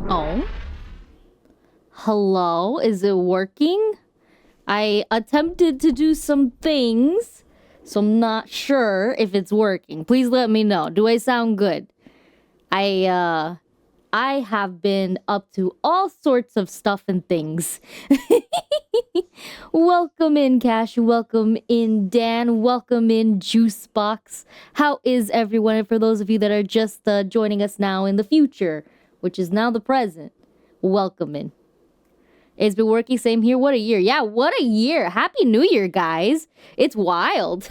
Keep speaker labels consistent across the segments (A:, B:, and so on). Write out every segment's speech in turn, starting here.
A: Oh? Hello? Is it working? I attempted to do some things, so I'm not sure if it's working. Please let me know. Do I sound good? I have been up to all sorts of stuff and things. Welcome in, Cash. Welcome in, Dan. Welcome in, Juicebox. How is everyone? And for those of you that are just joining us now in the future, which is now the present, welcome in. It's been working, same here. What a year. Yeah, what a year. Happy New Year, guys. It's wild.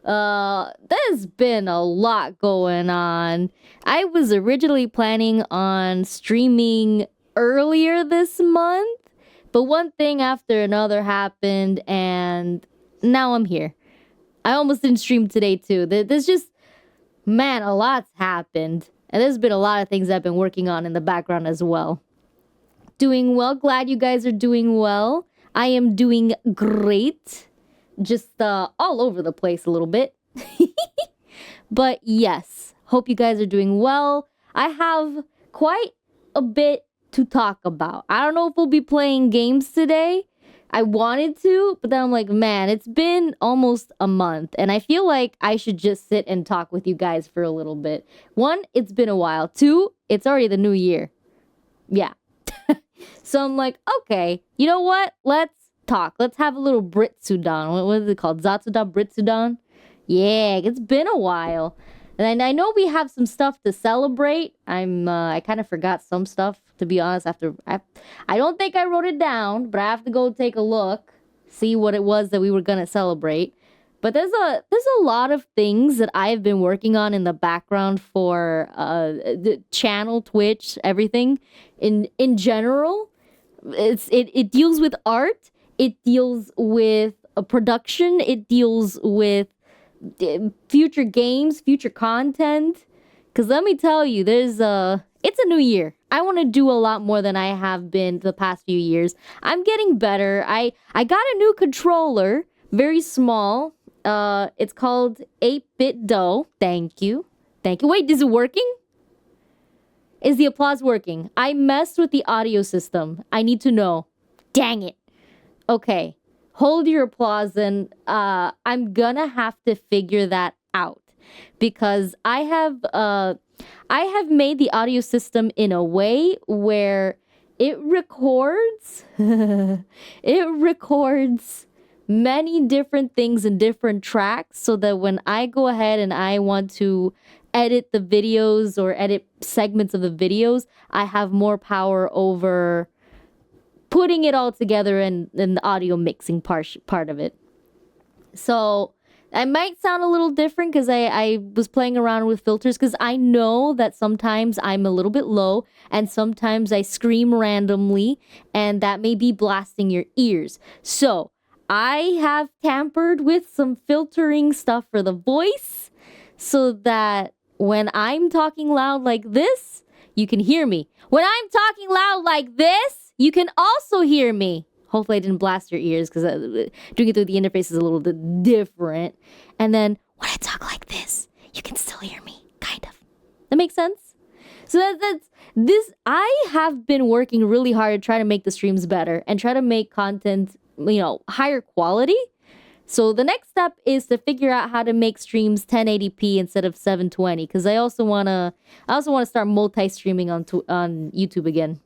A: There's been a lot going on. I was originally planning on streaming earlier this month, but one thing after another happened, and now I'm here. I almost didn't stream today, too. There's just, man, a lot's happened. And there's been a lot of things I've been working on in the background as well. Doing well. Glad you guys are doing well. I am doing great. Just all over the place a little bit. But yes, hope you guys are doing well. I have quite a bit to talk about. I don't know if we'll be playing games today. I wanted to, but then I'm like, man, it's been almost a month, and I feel like I should just sit and talk with you guys for a little bit. One, it's been a while. Two, it's already the new year. Yeah. So I'm like, okay, you know what? Let's talk. Let's have a little Brittzudon. What is it called? Brittzudon? Brittzudon? Yeah, it's been a while. And I know we have some stuff to celebrate. I kind of forgot some stuff, to be honest. I don't think I wrote it down, but I have to go take a look, see what it was that we were gonna celebrate. But there's a lot of things that I've been working on in the background for the channel, Twitch, everything in general. It deals with art. It deals with a production. It deals with future games, future content. Because let me tell you, it's a new year. I want to do a lot more than I have been the past few years. I'm getting better. I got a new controller, very small. It's called 8-Bit Dough. Thank you. Wait, is it working? Is the applause working? I messed with the audio system. I need to know. Dang it. Okay. Hold your applause, and I'm gonna have to figure that out because I have made the audio system in a way where it records many different things in different tracks so that when I go ahead and I want to edit the videos or edit segments of the videos, I have more power over putting it all together and the audio mixing part of it. So I might sound a little different because I was playing around with filters because I know that sometimes I'm a little bit low and sometimes I scream randomly and that may be blasting your ears. So I have tampered with some filtering stuff for the voice so that when I'm talking loud like this, you can hear me. When I'm talking loud like this, you can also hear me. Hopefully I didn't blast your ears because doing it through the interface is a little bit different. And then when I talk like this, you can still hear me, kind of. That makes sense? So that's this. I have been working really hard to try to make the streams better and try to make content, higher quality. So the next step is to figure out how to make streams 1080p instead of 720 because I also want to start multi-streaming on YouTube again.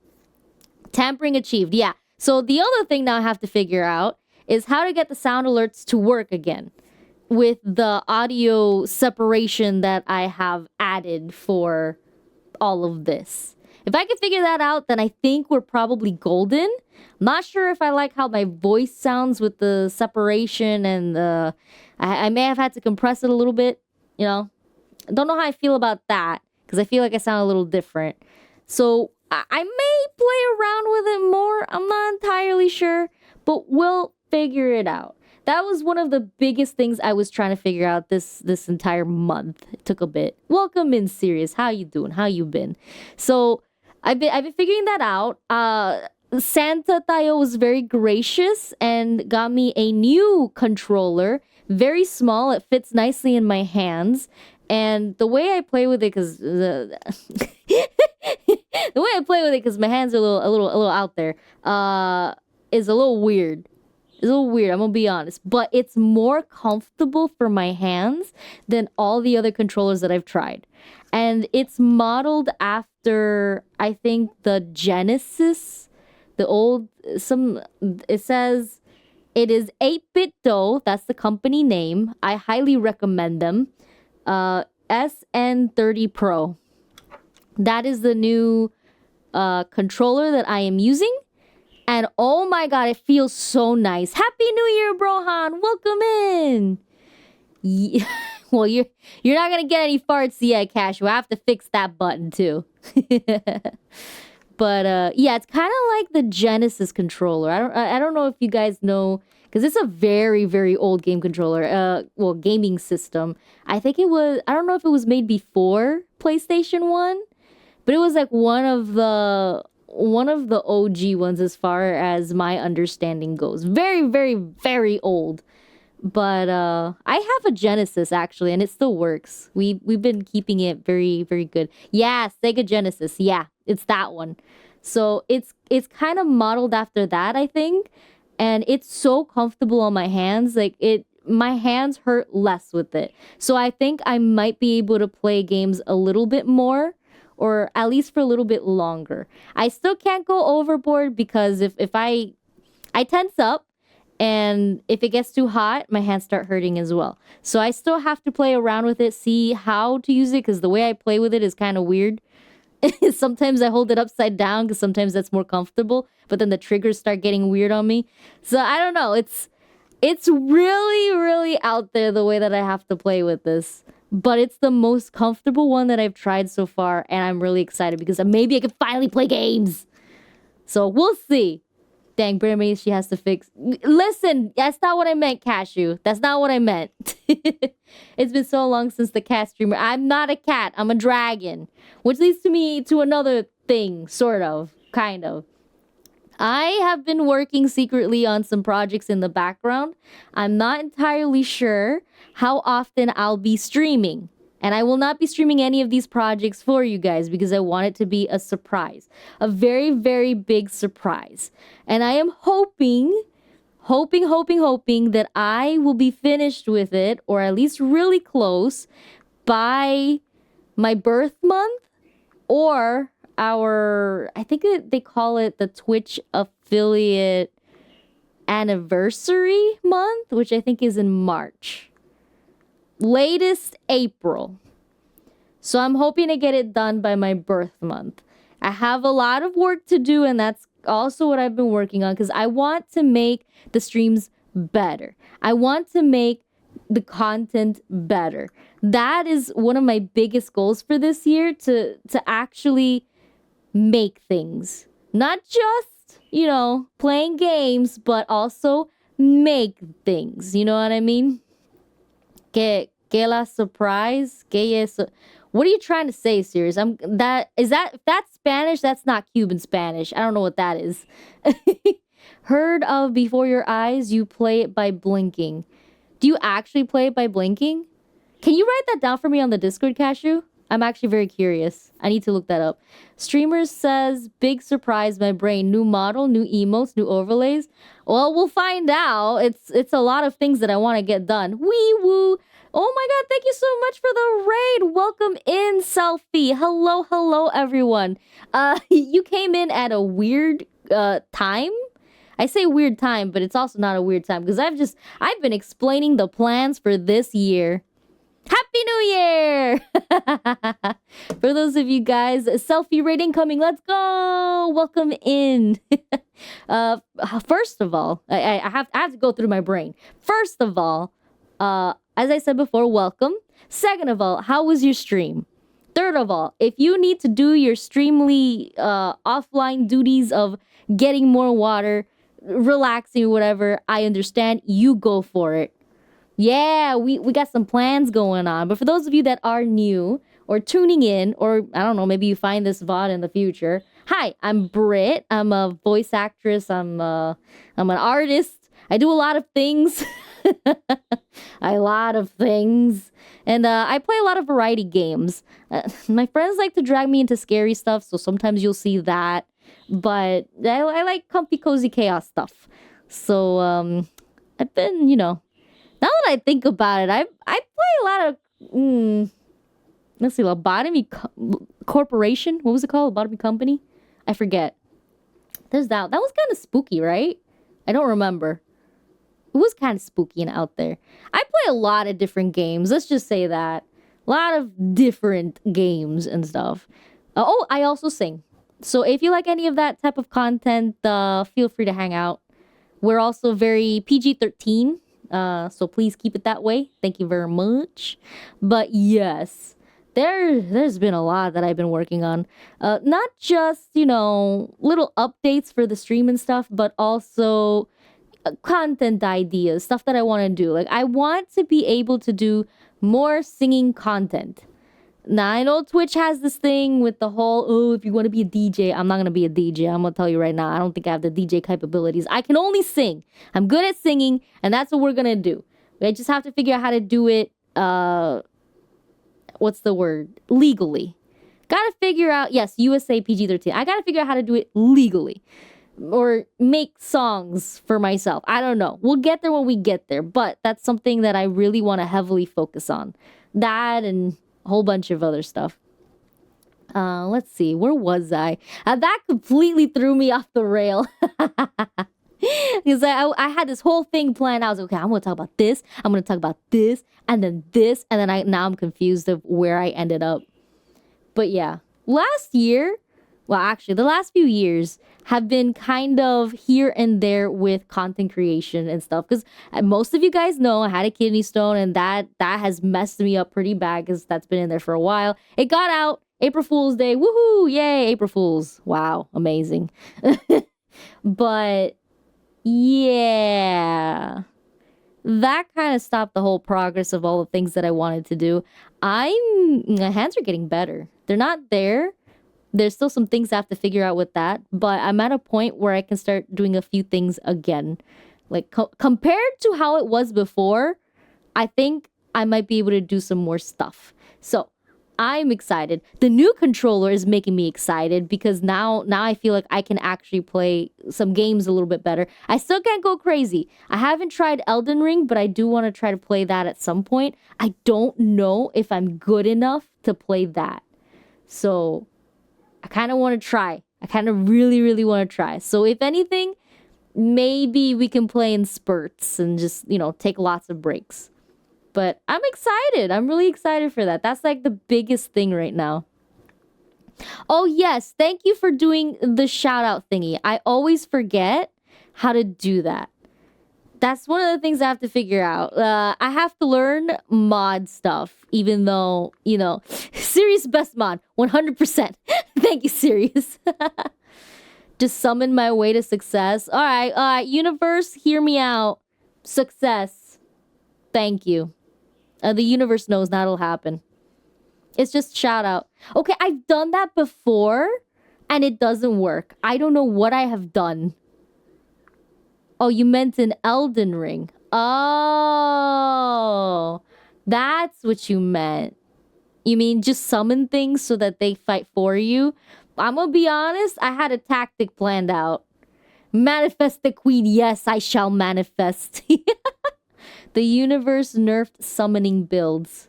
A: Tampering achieved. Yeah. So the other thing now I have to figure out is how to get the sound alerts to work again with the audio separation that I have added for all of this. If I can figure that out, then I think we're probably golden. I'm not sure if I like how my voice sounds with the separation and I may have had to compress it a little bit, I don't know how I feel about that because I feel like I sound a little different. So I may play around with it more. I'm not entirely sure, but we'll figure it out. That was one of the biggest things I was trying to figure out this entire month. It took a bit. Welcome in, Sirius. How you doing? How you been? So I've been figuring that out. Santa Tayo was very gracious and got me a new controller. Very small. It fits nicely in my hands. And the way I play with it, because play with it because my hands are a little out there. Is a little weird. It's a little weird, I'm gonna be honest. But it's more comfortable for my hands than all the other controllers that I've tried. And it's modeled after, I think, the Genesis, the old, it says it is 8-bit dough. That's the company name. I highly recommend them. SN30 Pro. That is the new controller that I am using. And oh my god, it feels so nice. Happy New Year, Brohan. Welcome in. Yeah. Well, you're not gonna get any farts yet, Cash. We'll have to fix that button too. But yeah, it's kind of like the Genesis controller. I don't know if you guys know, because it's a very, very old game controller. Well, gaming system. I think it was. I don't know if it was made before PlayStation 1, but it was like one of the OG ones as far as my understanding goes. Very, very, very old. But I have a Genesis actually, and it still works. We've been keeping it very, very good. Yeah, Sega Genesis. Yeah, it's that one. So it's kind of modeled after that, I think. And it's so comfortable on my hands. Like my hands hurt less with it. So I think I might be able to play games a little bit more, or at least for a little bit longer. I still can't go overboard because if I tense up, and if it gets too hot, my hands start hurting as well. So I still have to play around with it, see how to use it, because the way I play with it is kind of weird. Sometimes I hold it upside down because sometimes that's more comfortable, but then the triggers start getting weird on me. So I don't know. It's really, really out there the way that I have to play with this. But it's the most comfortable one that I've tried so far, and I'm really excited because maybe I can finally play games. So we'll see. Dang, Brittany, she has to fix. Listen, that's not what I meant, Cashew. That's not what I meant. It's been so long since the cat streamer. I'm not a cat. I'm a dragon. Which leads to another thing, sort of, kind of. I have been working secretly on some projects in the background. I'm not entirely sure how often I'll be streaming. And I will not be streaming any of these projects for you guys because I want it to be a surprise. A very, very big surprise. And I am hoping that I will be finished with it, or at least really close, by my birth month, or I think they call it the Twitch affiliate anniversary month, which I think is in March. Latest April. So I'm hoping to get it done by my birth month. I have a lot of work to do, and that's also what I've been working on, because I want to make the streams better. I want to make the content better. That is one of my biggest goals for this year, to actually make things. Not just, playing games, but also make things. You know what I mean? Que la surprise? What are you trying to say, serious? If that's Spanish, that's not Cuban Spanish. I don't know what that is. Heard of before your eyes, you play it by blinking. Do you actually play it by blinking? Can you write that down for me on the Discord, Cashew? I'm actually very curious. I need to look that up. Streamers says, big surprise, my brain. New model, new emotes, new overlays. Well, we'll find out. It's a lot of things that I want to get done. Wee woo. Oh my god, thank you so much for the raid. Welcome in, Selfie. Hello, everyone. You came in at a weird time. I say weird time, but it's also not a weird time because I've been explaining the plans for this year. Happy New Year! For those of you guys, selfie raid incoming. Let's go! Welcome in. First of all, I have to go through my brain. First of all, as I said before, welcome. Second of all, how was your stream? Third of all, if you need to do your streamly offline duties of getting more water, relaxing, whatever, I understand. You go for it. Yeah, we got some plans going on. But for those of you that are new or tuning in, or I don't know, maybe you find this VOD in the future. Hi, I'm Britt. I'm a voice actress. I'm an artist. I do a lot of things. a lot of things. And I play a lot of variety games. My friends like to drag me into scary stuff, so sometimes you'll see that. But I like comfy, cozy chaos stuff. So I've been, now that I think about it, I play a lot of, let's see, Lobotomy Corporation. What was it called? Lobotomy Company? I forget. There's that. That was kind of spooky, right? I don't remember. It was kind of spooky and out there. I play a lot of different games. Let's just say that. A lot of different games and stuff. Oh, I also sing. So if you like any of that type of content, feel free to hang out. We're also very PG-13. So please keep it that way. Thank you very much. But yes, there's been a lot that I've been working on. Not just, little updates for the stream and stuff, but also content ideas, stuff that I want to do. Like, I want to be able to do more singing content. Now, I know Twitch has this thing with the whole, oh, if you want to be a DJ, I'm not going to be a DJ. I'm going to tell you right now, I don't think I have the DJ capabilities. I can only sing. I'm good at singing, and that's what we're going to do. I just have to figure out how to do it, what's the word? Legally. Gotta figure out, yes, USA PG-13. I gotta figure out how to do it legally. Or make songs for myself. I don't know. We'll get there when we get there, but that's something that I really want to heavily focus on. That and a whole bunch of other stuff. Let's see. Where was I? That completely threw me off the rail. Because I had this whole thing planned. I was like, okay, I'm going to talk about this. I'm going to talk about this. And then this. And then now I'm confused of where I ended up. But yeah. Last year, well, actually, the last few years have been kind of here and there with content creation and stuff. Because most of you guys know I had a kidney stone, and that has messed me up pretty bad because that's been in there for a while. It got out. April Fool's Day. Woohoo! Yay, April Fools. Wow, amazing. But yeah, that kind of stopped the whole progress of all the things that I wanted to do. My hands are getting better. They're not there. There's still some things I have to figure out with that, but I'm at a point where I can start doing a few things again. Like compared to how it was before, I think I might be able to do some more stuff. So I'm excited. The new controller is making me excited because now I feel like I can actually play some games a little bit better. I still can't go crazy. I haven't tried Elden Ring, but I do want to try to play that at some point. I don't know if I'm good enough to play that. So I kind of want to try. I kind of really, really want to try. So if anything, maybe we can play in spurts and just, take lots of breaks. But I'm excited. I'm really excited for that. That's like the biggest thing right now. Oh, yes. Thank you for doing the shout out thingy. I always forget how to do that. That's one of the things I have to figure out. I have to learn mod stuff, even though, Serious best mod, 100%. Thank you, Serious. Just summon my way to success. All right, universe, hear me out. Success. Thank you. The universe knows that'll happen. It's just shout out. Okay, I've done that before, and it doesn't work. I don't know what I have done. Oh, you meant an Elden Ring. Oh, that's what you meant. You mean just summon things so that they fight for you? I'm gonna be honest, I had a tactic planned out. Manifest the queen. Yes, I shall manifest. The universe nerfed summoning builds.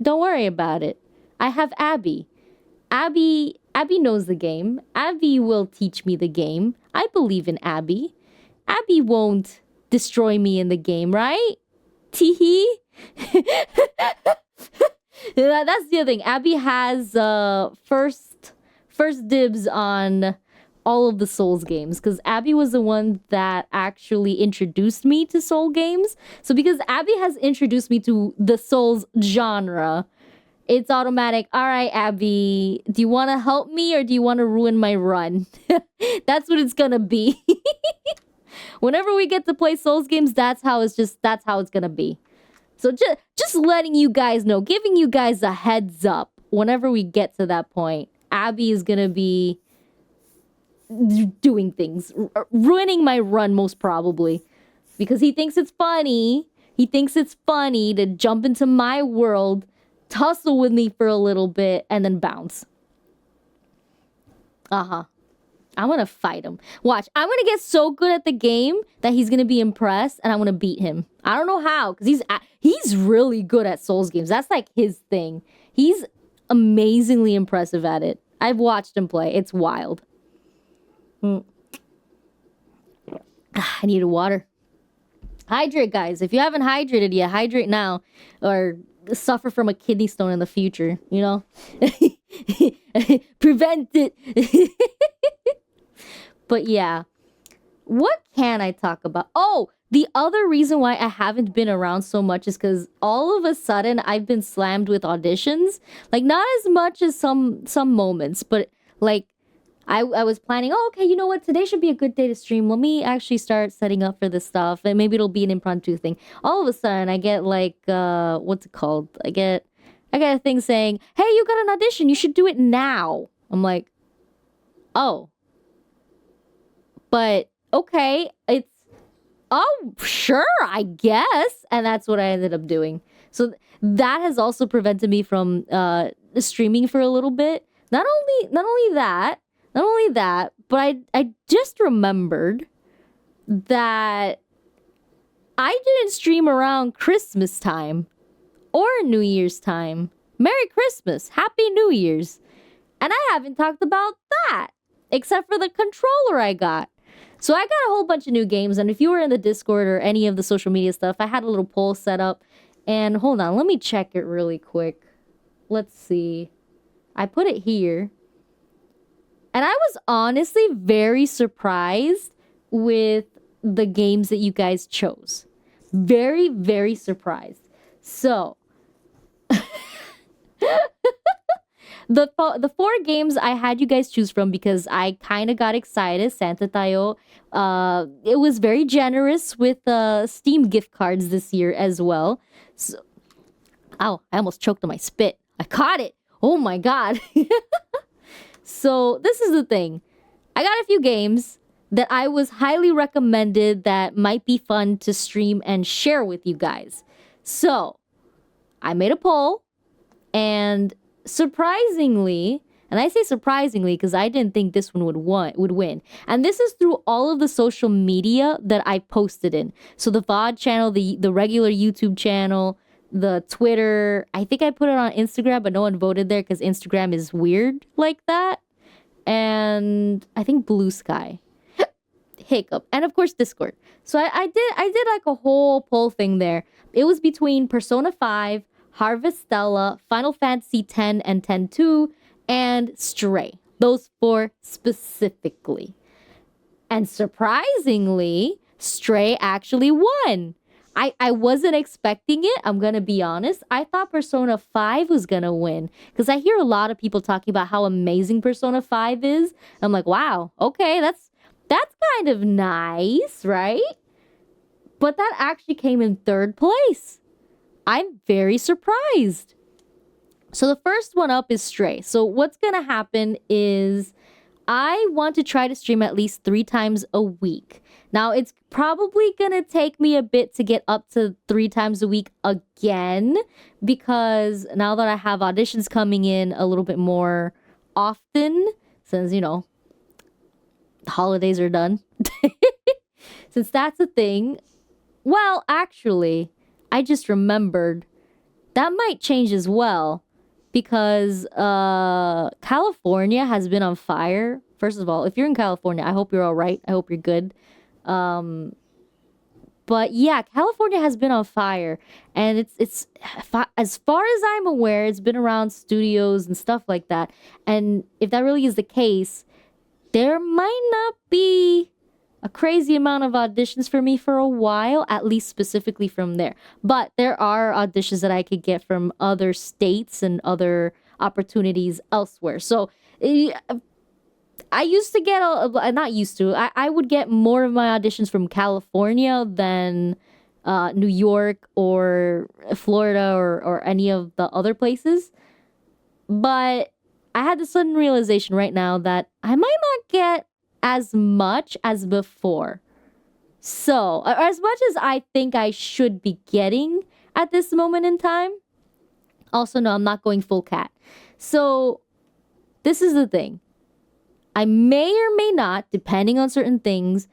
A: Don't worry about it. I have Abby. Abby knows the game. Abby will teach me the game. I believe in Abby. Abby won't destroy me in the game, right? Teehee. That's the other thing. Abby has first dibs on all of the Souls games, because Abby was the one that actually introduced me to Soul games. So because Abby has introduced me to the Souls genre, it's automatic. All right, Abby, do you want to help me or do you want to ruin my run? That's what it's gonna be. Whenever we get to play Souls games, that's how it's gonna be. So just letting you guys know, giving you guys a heads up. Whenever we get to that point, Abby is gonna be doing things, ruining my run most probably. because he thinks it's funny. He thinks it's funny to jump into my world, tussle with me for a little bit, and then bounce. Uh-huh. I'm gonna fight him. Watch, I'm gonna get so good at the game that he's gonna be impressed, and I'm gonna beat him. I don't know how, because he's really good at Souls games. That's like his thing. He's amazingly impressive at it. I've watched him play. It's wild. I need water. Hydrate, guys. If you haven't hydrated yet, hydrate now, or suffer from a kidney stone in the future. You know, prevent it. But yeah, what can I talk about? Oh, the other reason why I haven't been around so much is because all of a sudden I've been slammed with auditions. Like, not as much as some moments, but like I was planning, oh, okay, you know what? Today should be a good day to stream. Let me actually start setting up for this stuff, and maybe it'll be an impromptu thing. All of a sudden I get like, what's it called? I get a thing saying, hey, you got an audition. You should do it now. I'm like, oh. But okay, it's, oh, sure, I guess. And that's what I ended up doing. So that has also prevented me from streaming for a little bit. Not only that, but I just remembered that I didn't stream around Christmas time or New Year's time. Merry Christmas, Happy New Year's. And I haven't talked about that, except for the controller I got. So I got a whole bunch of new games, and if you were in the Discord or any of the social media stuff, I had a little poll set up. And hold on, let me check it really quick. Let's see. I put it here. And I was honestly very surprised with the games that you guys chose. Very, very surprised. So, the 4 games I had you guys choose from, because I kind of got excited. TLDR, it was very generous with Steam gift cards this year as well. So, ow, I almost choked on my spit. I caught it. Oh my god. So this is the thing. I got a few games that I was highly recommended that might be fun to stream and share with you guys. So I made a poll, and surprisingly, and I say surprisingly because I didn't think this one would win. And this is through all of the social media that I posted in. So the VOD channel, the regular YouTube channel, the Twitter. I think I put it on Instagram, but no one voted there because Instagram is weird like that. And I think Blue Sky. Hiccup. And of course Discord. So I did like a whole poll thing there. It was between Persona 5, Harvestella, Final Fantasy X and X-2, and Stray. Those 4 specifically. And surprisingly, Stray actually won. I wasn't expecting it, I'm gonna be honest. I thought Persona 5 was gonna win, because I hear a lot of people talking about how amazing Persona 5 is. I'm like, wow, okay, that's kind of nice, right? But that actually came in 3rd place. I'm very surprised. So the first one up is Stray. So what's gonna happen is I want to try to stream at least 3 times a week. Now, it's probably gonna take me a bit to get up to 3 times a week again, because now that I have auditions coming in a little bit more often, since, you know, holidays are done. Since that's a thing. Well, actually, I just remembered that might change as well, because California has been on fire. First of all, if you're in California, I hope you're all right. I hope you're good. But yeah, California has been on fire, and it's as far as I'm aware, it's been around studios and stuff like that. And if that really is the case, there might not be a crazy amount of auditions for me for a while, at least specifically from there. But there are auditions that I could get from other states and other opportunities elsewhere. So I used to get, not used to, I would get more of my auditions from California than New York or Florida or any of the other places. But I had the sudden realization right now that I might not get as much as before. So, as much as I think I should be getting at this moment in time, also, no, I'm not going full cat. So, this is the thing. I may or may not, depending on certain things,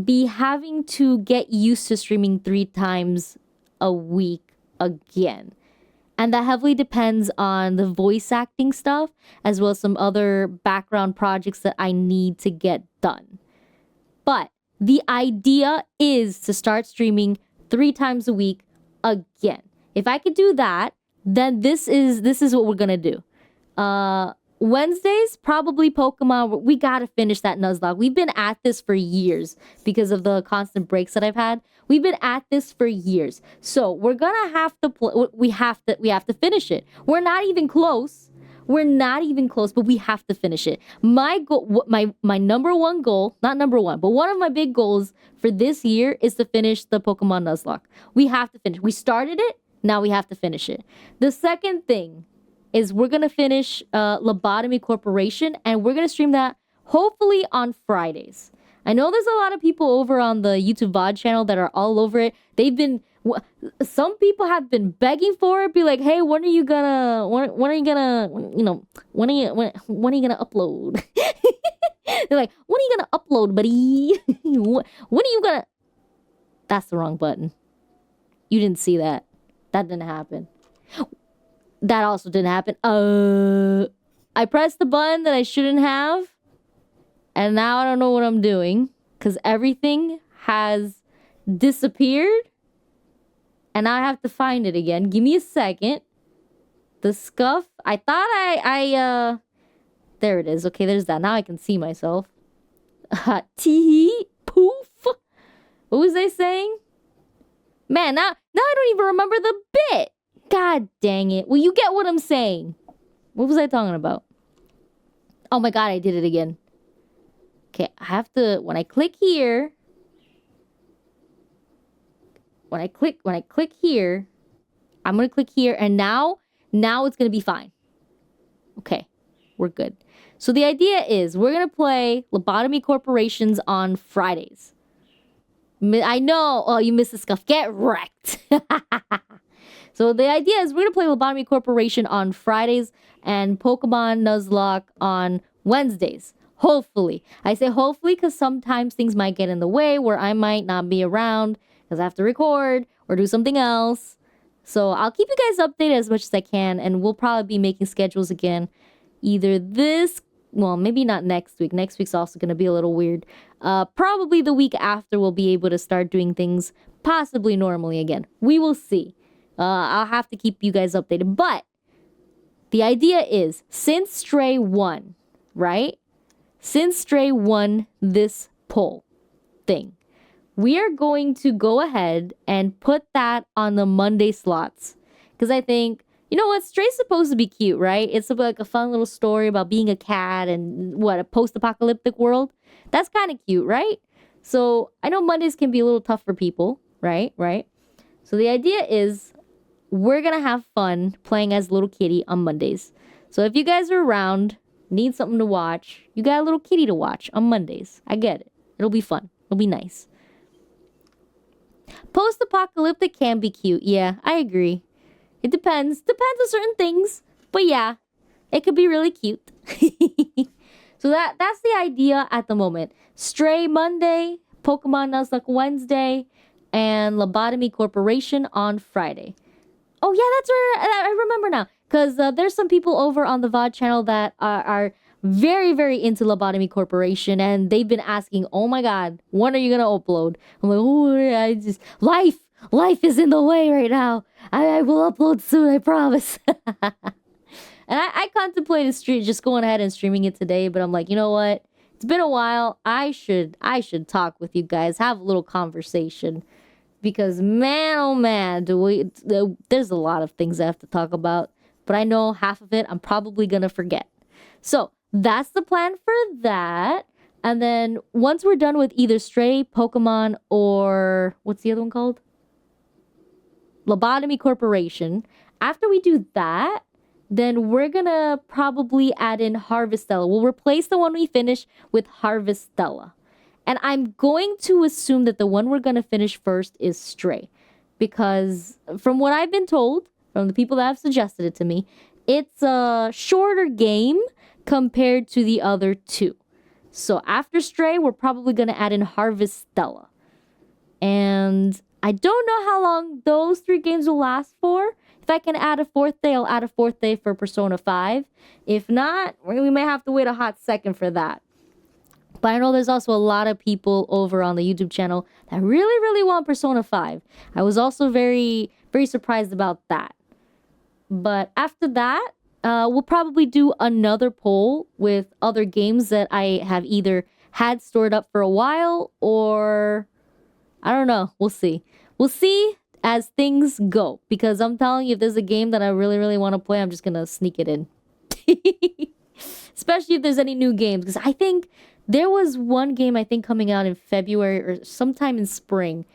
A: be having to get used to streaming 3 times a week again. And that heavily depends on the voice acting stuff, as well as some other background projects that I need to get done. But the idea is to start streaming 3 times a week again. If I could do that, then this is what we're gonna do. Wednesdays, probably Pokemon. We gotta finish that Nuzlocke. We've been at this for years because of the constant breaks that I've had. We've been at this for years. So we're gonna have to we have to finish it. We're not even close. But we have to finish it. My goal, my number one goal, not number one, but one of my big goals for this year is to finish the Pokemon Nuzlocke. We have to finish. We started it, now we have to finish it. The second thing is we're gonna finish Lobotomy Corporation, and we're gonna stream that hopefully on Fridays. I know there's a lot of people over on the YouTube VOD channel that are all over it. Some people have been begging for it. Be like, hey, when are you gonna upload? They're like, when are you gonna upload, buddy? When are you gonna? That's the wrong button. You didn't see that. That didn't happen. That also didn't happen. I pressed the button that I shouldn't have. And now I don't know what I'm doing. Because everything has disappeared. And now I have to find it again. Give me a second. The scuff. I thought I there it is. Okay, there's that. Now I can see myself. Tee poof. What was I saying? Man, now I don't even remember the bit. God dang it. Well, you get what I'm saying. What was I talking about? Oh my god, I did it again. Okay, I have to, when I click here, when I click here, I'm gonna click here, and now it's gonna be fine. Okay, we're good. So the idea is we're gonna play Lobotomy Corporations on Fridays. I know, oh, you missed the scuff. Get wrecked. So the idea is we're gonna play Lobotomy Corporation on Fridays and Pokemon Nuzlocke on Wednesdays. Hopefully. I say hopefully because sometimes things might get in the way where I might not be around because I have to record or do something else. So I'll keep you guys updated as much as I can, and we'll probably be making schedules again either maybe not next week. Next week's also going to be a little weird. Probably the week after we'll be able to start doing things possibly normally again. We will see. I'll have to keep you guys updated. But the idea is, since Stray won, right? Since Stray won this poll thing, we are going to go ahead and put that on the Monday slots. Because I think, you know what? Stray's supposed to be cute, right? It's like a fun little story about being a cat and a post-apocalyptic world. That's kind of cute, right? So I know Mondays can be a little tough for people, right? So the idea is we're going to have fun playing as little kitty on Mondays. So if you guys are around, need something to watch, you got a little kitty to watch on Mondays. I get it. It'll be fun. It'll be nice. Post-apocalyptic can be cute. Yeah, I agree. It depends. Depends on certain things. But yeah, it could be really cute. So that's the idea at the moment. Stray Monday, Pokemon Nuzlocke Wednesday, and Lobotomy Corporation on Friday. Oh yeah, that's right. I remember now. Because there's some people over on the VOD channel that are very, very into Lobotomy Corporation. And they've been asking, oh my god, when are you going to upload? I'm like, oh, life is in the way right now. I will upload soon, I promise. And I contemplated just going ahead and streaming it today. But I'm like, you know what? It's been a while. I should talk with you guys. Have a little conversation. Because man, oh man, there's a lot of things I have to talk about. But I know half of it I'm probably going to forget. So that's the plan for that. And then once we're done with either Stray, Pokemon, or what's the other one called? Lobotomy Corporation. After we do that, then we're going to probably add in Harvestella. We'll replace the one we finished with Harvestella. And I'm going to assume that the one we're going to finish first is Stray. Because from what I've been told, from the people that have suggested it to me, it's a shorter game compared to the other two. So after Stray, we're probably going to add in Harvestella. And I don't know how long those 3 games will last for. If I can add a 4th day, I'll add a 4th day for Persona 5. If not, we may have to wait a hot second for that. But I know there's also a lot of people over on the YouTube channel that really, really want Persona 5. I was also very, very surprised about that. But after that, we'll probably do another poll with other games that I have either had stored up for a while or... I don't know. We'll see. We'll see as things go. Because I'm telling you, if there's a game that I really, really want to play, I'm just going to sneak it in. Especially if there's any new games. Because I think there was one game, I think, coming out in February or sometime in spring.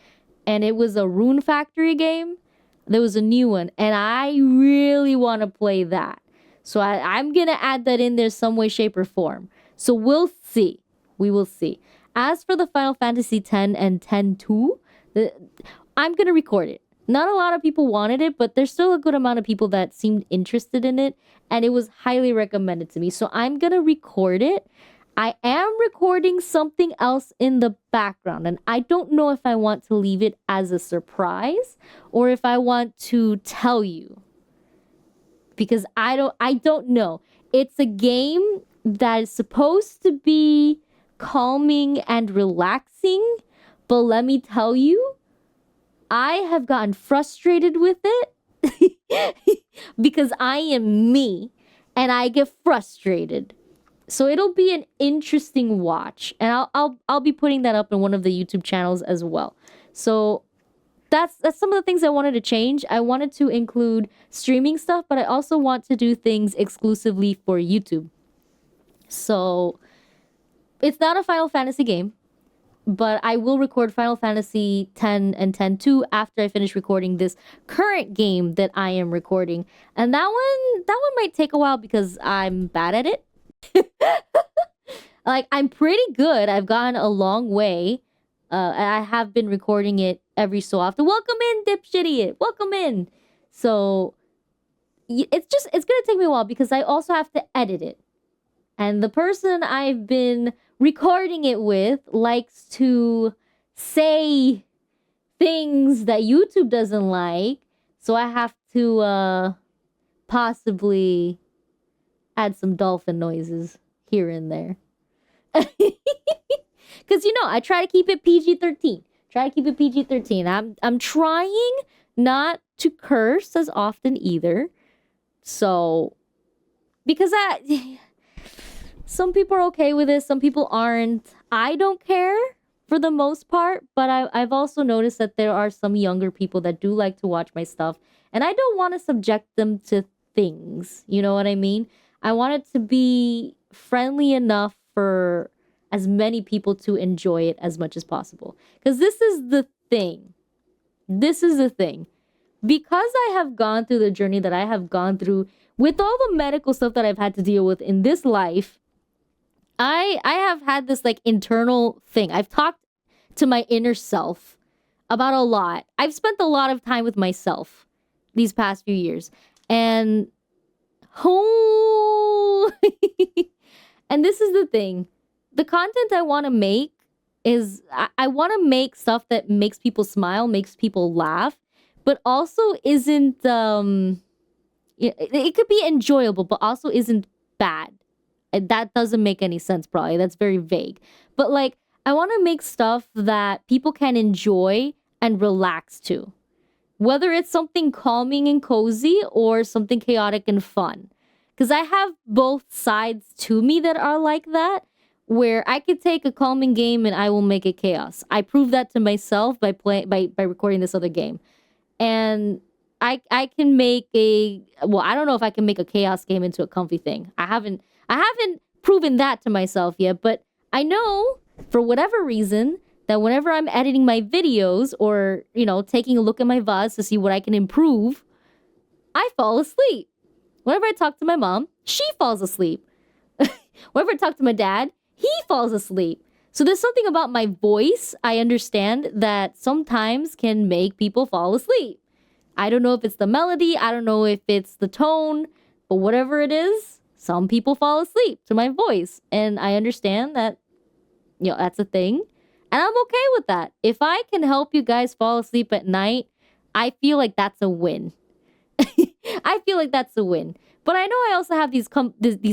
A: And it was a Rune Factory game. There was a new one. And I really want to play that. So I'm going to add that in there some way, shape, or form. So we'll see. We will see. As for the Final Fantasy X and X-2, I'm going to record it. Not a lot of people wanted it, but there's still a good amount of people that seemed interested in it, and it was highly recommended to me. So I'm going to record it. I am recording something else in the background, and I don't know if I want to leave it as a surprise or if I want to tell you. Because I don't know. It's a game that is supposed to be calming and relaxing, but let me tell you, I have gotten frustrated with it because I am me and I get frustrated. So it'll be an interesting watch, and I'll be putting that up in one of the YouTube channels as well. So that's some of the things I wanted to change. I wanted to include streaming stuff, but I also want to do things exclusively for YouTube. So it's not a Final Fantasy game, but I will record Final Fantasy X and X-2 after I finish recording this current game that I am recording. And that one might take a while because I'm bad at it. Like, I'm pretty good. I've gone a long way. I have been recording it every so often. Welcome in, dipshit idiot. Welcome in. So it's gonna take me a while because I also have to edit it. And the person I've been recording it with likes to say things that YouTube doesn't like. So I have to possibly add some dolphin noises here and there. Because, I try to keep it PG-13. I'm trying not to curse as often either. So, because some people are okay with it, some people aren't. I don't care for the most part, but I've also noticed that there are some younger people that do like to watch my stuff, and I don't want to subject them to things. You know what I mean? I want it to be friendly enough for as many people to enjoy it as much as possible. Because this is the thing. Because I have gone through the journey that I have gone through with all the medical stuff that I've had to deal with in this life, I have had this like internal thing. I've talked to my inner self about a lot. I've spent a lot of time with myself these past few years. And and this is the thing. The content I want to make is I want to make stuff that makes people smile, makes people laugh, but also isn't it could be enjoyable, but also isn't bad. That doesn't make any sense, probably. That's very vague. But like, I want to make stuff that people can enjoy and relax to. Whether it's something calming and cozy or something chaotic and fun. Because I have both sides to me that are like that, where I could take a calming game and I will make it chaos. I proved that to myself by recording this other game. And I can make I don't know if I can make a chaos game into a comfy thing. I haven't proven that to myself yet, but I know for whatever reason that whenever I'm editing my videos or, taking a look at my VODs to see what I can improve, I fall asleep. Whenever I talk to my mom, she falls asleep. Whenever I talk to my dad, he falls asleep. So there's something about my voice, I understand, that sometimes can make people fall asleep. I don't know if it's the melody, I don't know if it's the tone, but whatever it is, some people fall asleep to my voice. And I understand that, that's a thing. And I'm okay with that. If I can help you guys fall asleep at night, I feel like that's a win. I feel like that's a win. But I know I also have these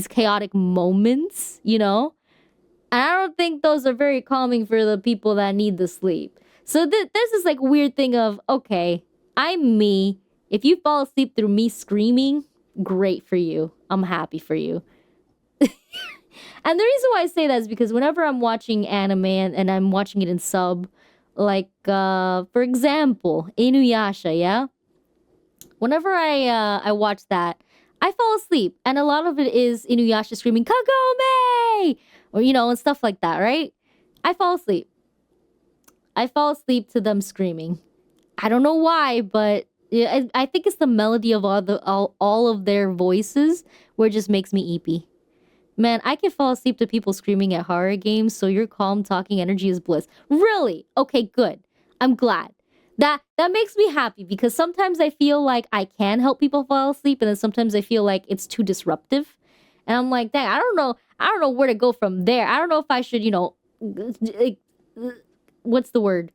A: chaotic moments, And I don't think those are very calming for the people that need the sleep. So there's this like weird thing of, okay, I'm me. If you fall asleep through me screaming, great for you. I'm happy for you. And the reason why I say that is because whenever I'm watching anime and I'm watching it in sub, like, for example, Inuyasha, yeah? Whenever I watch that, I fall asleep. And a lot of it is Inuyasha screaming, Kagome! Or, and stuff like that, right? I fall asleep. I fall asleep to them screaming. I don't know why, but I think it's the melody of all of their voices where it just makes me eepy. Man, I can fall asleep to people screaming at horror games, so your calm talking energy is bliss. Really? Okay, good. I'm glad. That makes me happy because sometimes I feel like I can help people fall asleep, and then sometimes I feel like it's too disruptive. And I'm like, dang, I don't know where to go from there. I don't know if I should, what's the word?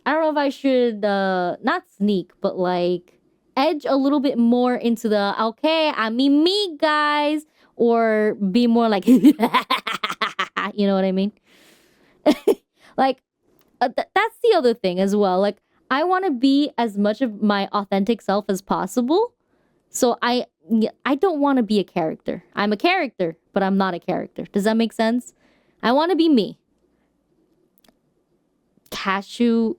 A: I don't know if I should not sneak, but like edge a little bit more into the okay, I mean me guys, or be more like you know what I mean? Like that's the other thing as well. Like I want to be as much of my authentic self as possible. So I don't want to be a character. I'm a character, but I'm not a character. Does that make sense? I want to be me. Cashew.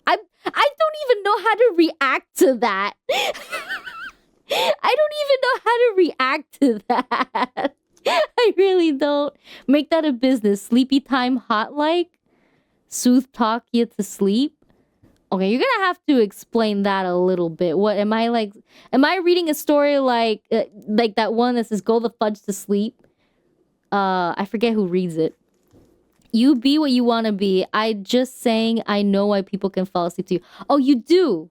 A: I don't even know how to react to that. I don't even know how to react to that. I really don't. Make that a business. Sleepy time hot like? Soothe talk you to sleep? Okay, you're gonna have to explain that a little bit. What am I like? Am I reading a story like that one that says "Go the fudge to sleep"? I forget who reads it. You be what you want to be. I just saying I know why people can fall asleep to you. Oh, you do.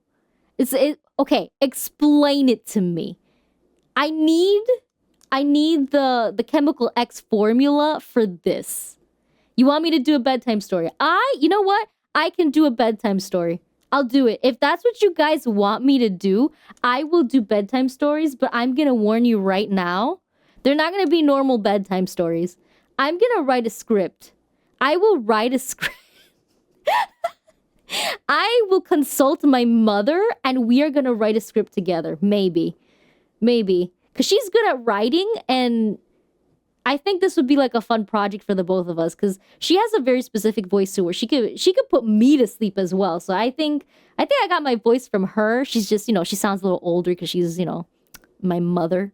A: Okay. Explain it to me. I need the chemical X formula for this. You want me to do a bedtime story? You know what? I can do a bedtime story. I'll do it. If that's what you guys want me to do, I will do bedtime stories, but I'm going to warn you right now. They're not going to be normal bedtime stories. I'm going to write a script. I will write a script. I will consult my mother and we are going to write a script together. Maybe. Because she's good at writing and I think this would be like a fun project for the both of us because she has a very specific voice to her. She could put me to sleep as well. So I think I got my voice from her. She's just, she sounds a little older because she's, my mother.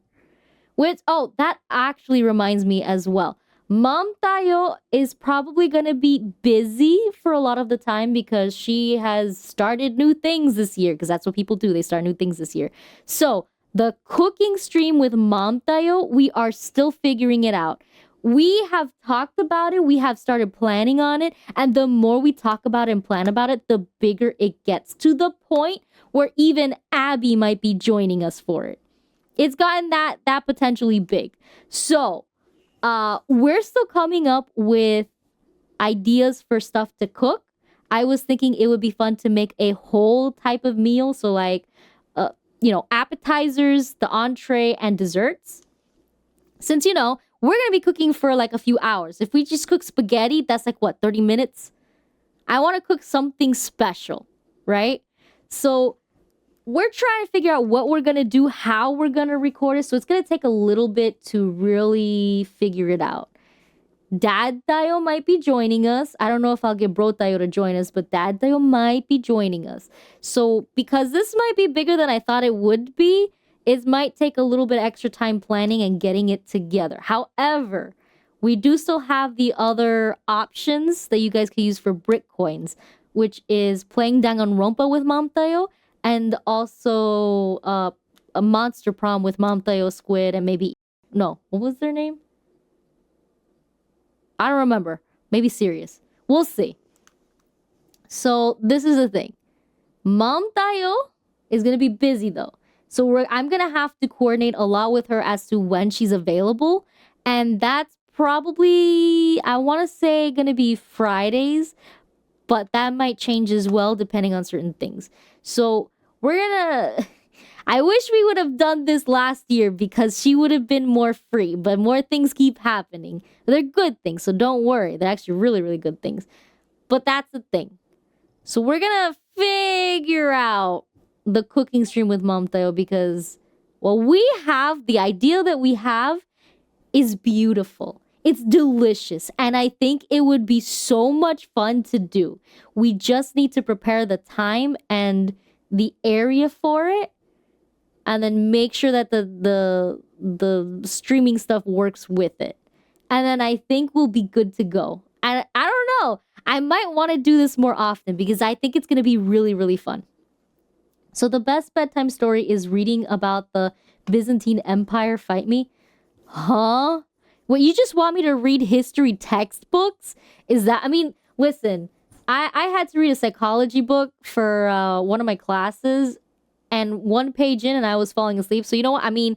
A: That actually reminds me as well. BrittTaiyo is probably going to be busy for a lot of the time because she has started new things this year because that's what people do. They start new things this year. So the cooking stream with BrittTaiyo, we are still figuring it out. We have talked about it. We have started planning on it. And the more we talk about it and plan about it, the bigger it gets to the point where even Abby might be joining us for it. It's gotten that potentially big. So we're still coming up with ideas for stuff to cook. I was thinking it would be fun to make a whole type of meal. So like, appetizers, the entree, and desserts. Since, we're going to be cooking for like a few hours. If we just cook spaghetti, that's like, 30 minutes? I want to cook something special, right? So we're trying to figure out what we're going to do, how we're going to record it. So it's going to take a little bit to really figure it out. BrittTaiyo might be joining us. I don't know if I'll get BrittTaiyo to join us, but BrittTaiyo might be joining us. So because this might be bigger than I thought it would be, it might take a little bit extra time planning and getting it together. However, we do still have the other options that you guys can use for Bitcoins, which is playing Danganronpa with BrittTaiyo and also a Monster Prom with BrittTaiyo, Squid, and maybe... No, what was their name? I don't remember. Maybe serious. We'll see. So this is the thing. BrittTaiyo is going to be busy though. So I'm going to have to coordinate a lot with her as to when she's available. And that's probably, I want to say, going to be Fridays. But that might change as well depending on certain things. So we're going to... I wish we would have done this last year because she would have been more free. But more things keep happening. They're good things, so don't worry. They're actually really, really good things. But that's the thing. So we're going to figure out the cooking stream with BrittTaiyo because what we have, the idea that we have is beautiful. It's delicious. And I think it would be so much fun to do. We just need to prepare the time and the area for it. And then make sure that the streaming stuff works with it. And then I think we'll be good to go. And I don't know. I might want to do this more often because I think it's going to be really, really fun. So the best bedtime story is reading about the Byzantine Empire. Fight me. Huh? What, you just want me to read history textbooks? Is that... I mean, listen. I had to read a psychology book for one of my classes. And one page in and I was falling asleep. So you know what? I mean,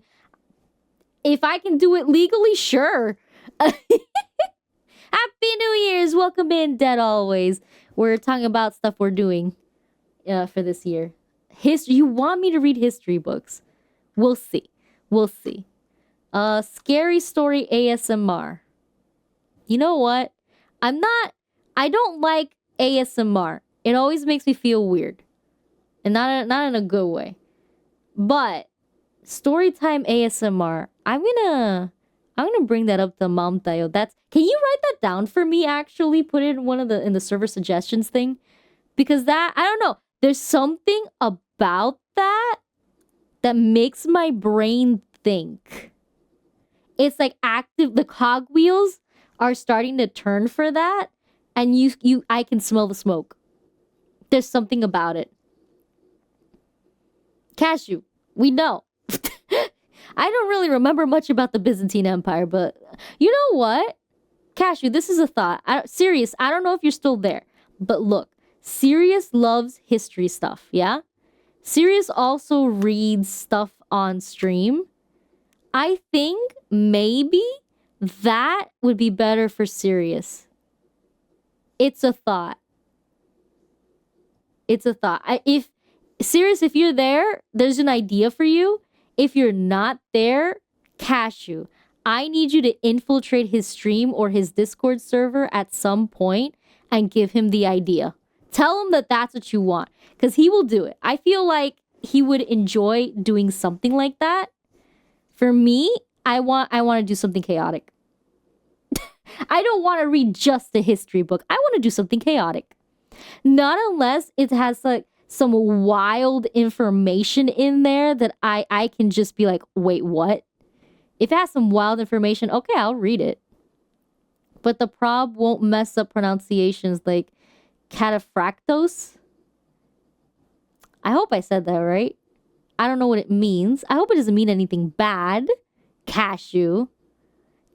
A: if I can do it legally, sure. Happy New Year's. Welcome in, Dead Always. We're talking about stuff we're doing for this year. History. You want me to read history books? We'll see. We'll see. Scary story ASMR. You know what? I don't like ASMR. It always makes me feel weird. And not in a good way. But storytime ASMR, I'm gonna bring that up to BrittTaiyo. Can you write that down for me actually? Put it in the server suggestions thing. Because that, I don't know. There's something about that makes my brain think. It's like active, the cogwheels are starting to turn for that. And I can smell the smoke. There's something about it. Cashew, we know. I don't really remember much about the Byzantine Empire, but you know what? Cashew, this is a thought. Sirius, I don't know if you're still there, but look, Sirius loves history stuff, yeah? Sirius also reads stuff on stream. I think maybe that would be better for Sirius. It's a thought. It's a thought. Sirius, if you're there, there's an idea for you. If you're not there, Cashew, I need you to infiltrate his stream or his Discord server at some point and give him the idea. Tell him that that's what you want, because he will do it. I feel like he would enjoy doing something like that. For me, I want to do something chaotic. I don't want to read just a history book. I want to do something chaotic. Not unless it has like some wild information in there that I can just be like, wait, what? If it has some wild information, okay, I'll read it. But the prob won't mess up pronunciations like cataphractos. I hope I said that right. I don't know what it means. I hope it doesn't mean anything bad. Cashew.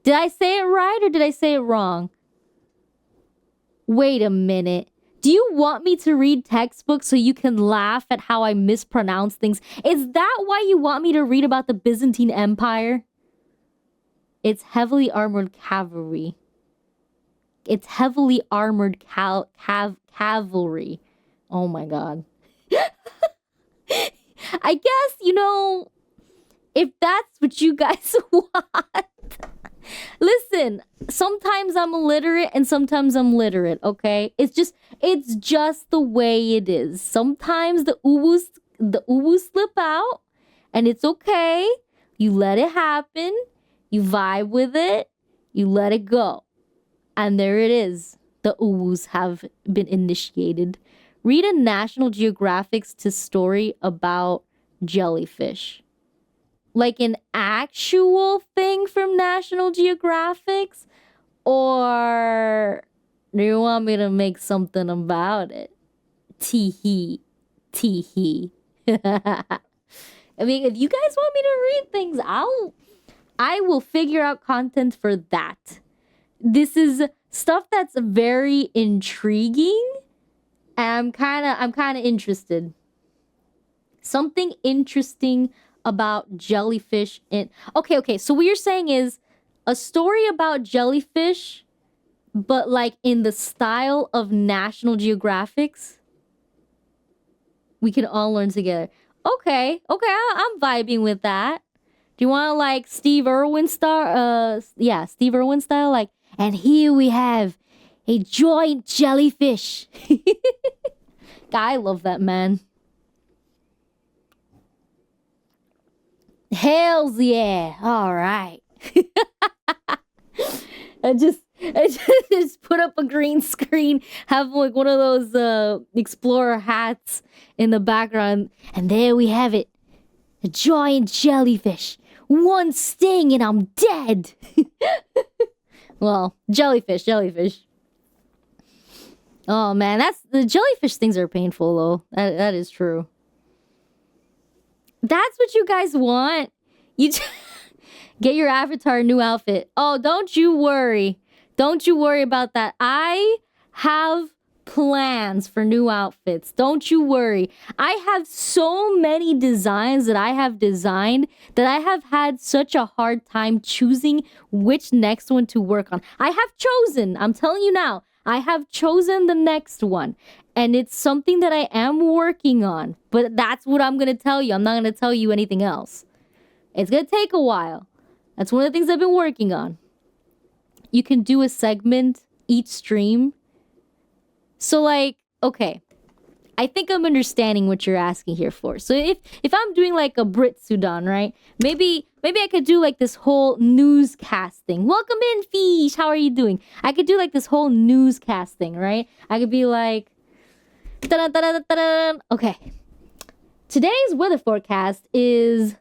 A: Did I say it right or did I say it wrong? Wait a minute. Do you want me to read textbooks so you can laugh at how I mispronounce things? Is that why you want me to read about the Byzantine Empire? It's heavily armored cavalry. It's heavily armored cavalry. Oh my god. I guess, if that's what you guys want. Listen, sometimes I'm illiterate and sometimes I'm literate, okay? It's just the way it is. Sometimes the uwus slip out and it's okay. You let it happen. You vibe with it. You let it go. And there it is. The uwus have been initiated. Read a National Geographic's story about jellyfish. Like an actual thing from National Geographic's? Or do you want me to make something about it? Tee-hee. Tee-hee. I mean, if you guys want me to read things, I will figure out content for that. This is stuff that's very intriguing. And I'm kind of interested. Something interesting about jellyfish in... Okay, so what you're saying is a story about jellyfish, but like in the style of National Geographics. We can all learn together. Okay, I'm vibing with that. Do you want like Steve Irwin style? Steve Irwin style. Like, and here we have a giant jellyfish. I love that, man. Hells yeah! All right. I just put up a green screen, have like one of those explorer hats in the background, and there we have it. A giant jellyfish. One sting and I'm dead. Well, jellyfish. Oh man, the jellyfish things are painful though. That is true. That's what you guys want. Get your avatar a new outfit. Oh, don't you worry. Don't you worry about that. I have plans for new outfits. Don't you worry. I have so many designs that I have designed that I have had such a hard time choosing which next one to work on. I have chosen. I'm telling you now. I have chosen the next one. And it's something that I am working on. But that's what I'm going to tell you. I'm not going to tell you anything else. It's going to take a while. That's one of the things I've been working on. You can do a segment each stream. So like, okay. I think I'm understanding what you're asking here for. So if I'm doing like a Brittzudon, right? Maybe I could do like this whole newscasting. Welcome in, Fish. How are you doing? I could do like this whole newscasting, right? I could be like, okay. Today's weather forecast is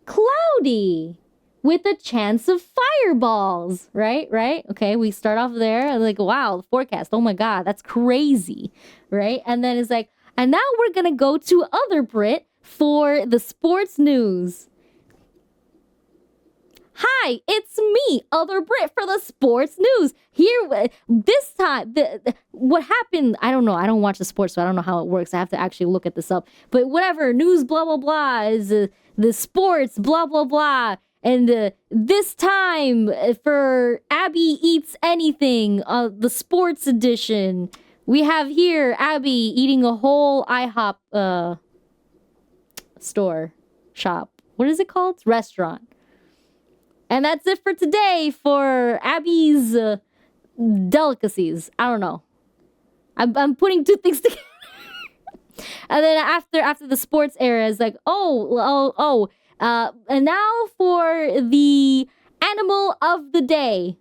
A: cloudy with a chance of fireballs, right? Okay, we start off there like, wow, the forecast. Oh my God, that's crazy, right? And then it's like, and now we're gonna go to Other Brit for the sports news. Hi, it's me, Other Brit, for the sports news. Here, this time, what happened, I don't know. I don't watch the sports, so I don't know how it works. I have to actually look at this up. But whatever, news, blah, blah, blah, is the sports, blah, blah, blah. And this time, for Abby Eats Anything, the sports edition, we have here Abby eating a whole IHOP shop. What is it called? Restaurant. And that's it for today for Abby's delicacies. I don't know. I'm putting two things together. And then after the sports era is like, and now for the animal of the day.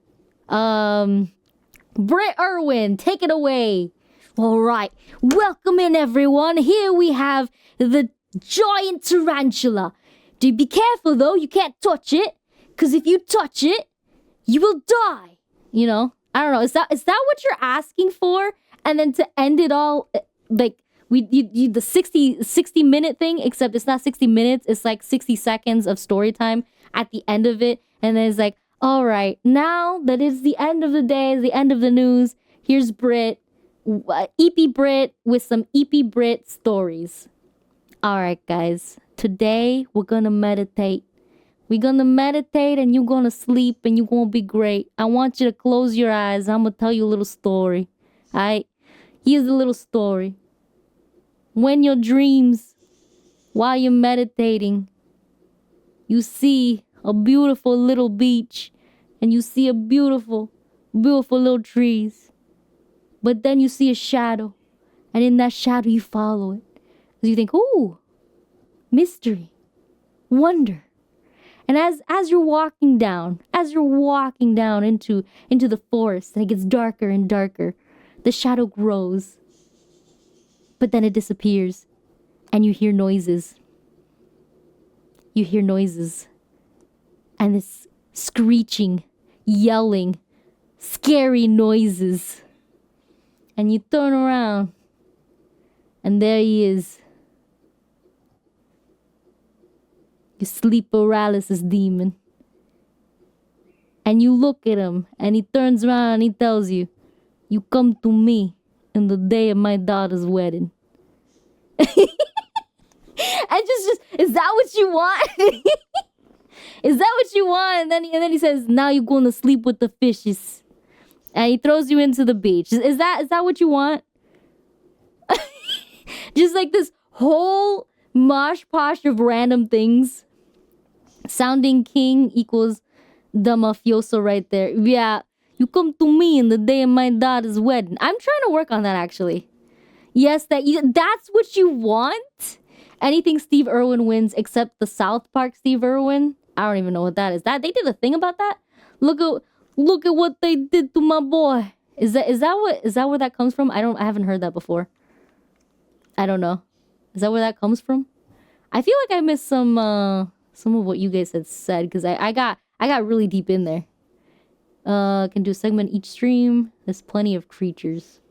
A: Britt Irwin, take it away. All right. Welcome in, everyone. Here we have the giant tarantula. Do be careful, though. You can't touch it. Because if you touch it, you will die. You know? I don't know. Is that what you're asking for? And then to end it all, like, the 60 minute thing, except it's not 60 minutes. It's like 60 seconds of story time at the end of it. And then it's like, all right, now that it's the end of the day, the end of the news, here's Brit, EP Brit with some EP Brit stories. All right, guys, today we're going to meditate. We're going to meditate and you're going to sleep and you're going to be great. I want you to close your eyes. I'm going to tell you a little story. All right, here's a little story. When your dreams, while you're meditating, you see a beautiful little beach and you see a beautiful, beautiful little trees. But then you see a shadow, and in that shadow you follow it. Because you think, ooh, mystery, wonder. And as you're walking down into the forest, and it gets darker and darker, the shadow grows. But then it disappears, and you hear noises. You hear noises. And this screeching, yelling, scary noises. And you turn around, and there he is. Your sleep paralysis demon. And you look at him, and he turns around and he tells you, "You come to me in the day of my daughter's wedding." And just, is that what you want? Is that what you want? And then he says, "Now you're going to sleep with the fishes." And he throws you into the beach. Is that what you want? Just like this whole mosh posh of random things. Sounding king equals the mafioso right there. Yeah, you come to me in the day of my daughter's wedding. I'm trying to work on that, actually. Yes, that's what you want? Anything Steve Irwin wins except the South Park Steve Irwin. I don't even know what that is. They did a thing about that? Look at what they did to my boy. Is that where that comes from? I haven't heard that before. I don't know. Is that where that comes from? I feel like I missed some of what you guys had said, because I got really deep in there. Can do a segment each stream. There's plenty of creatures.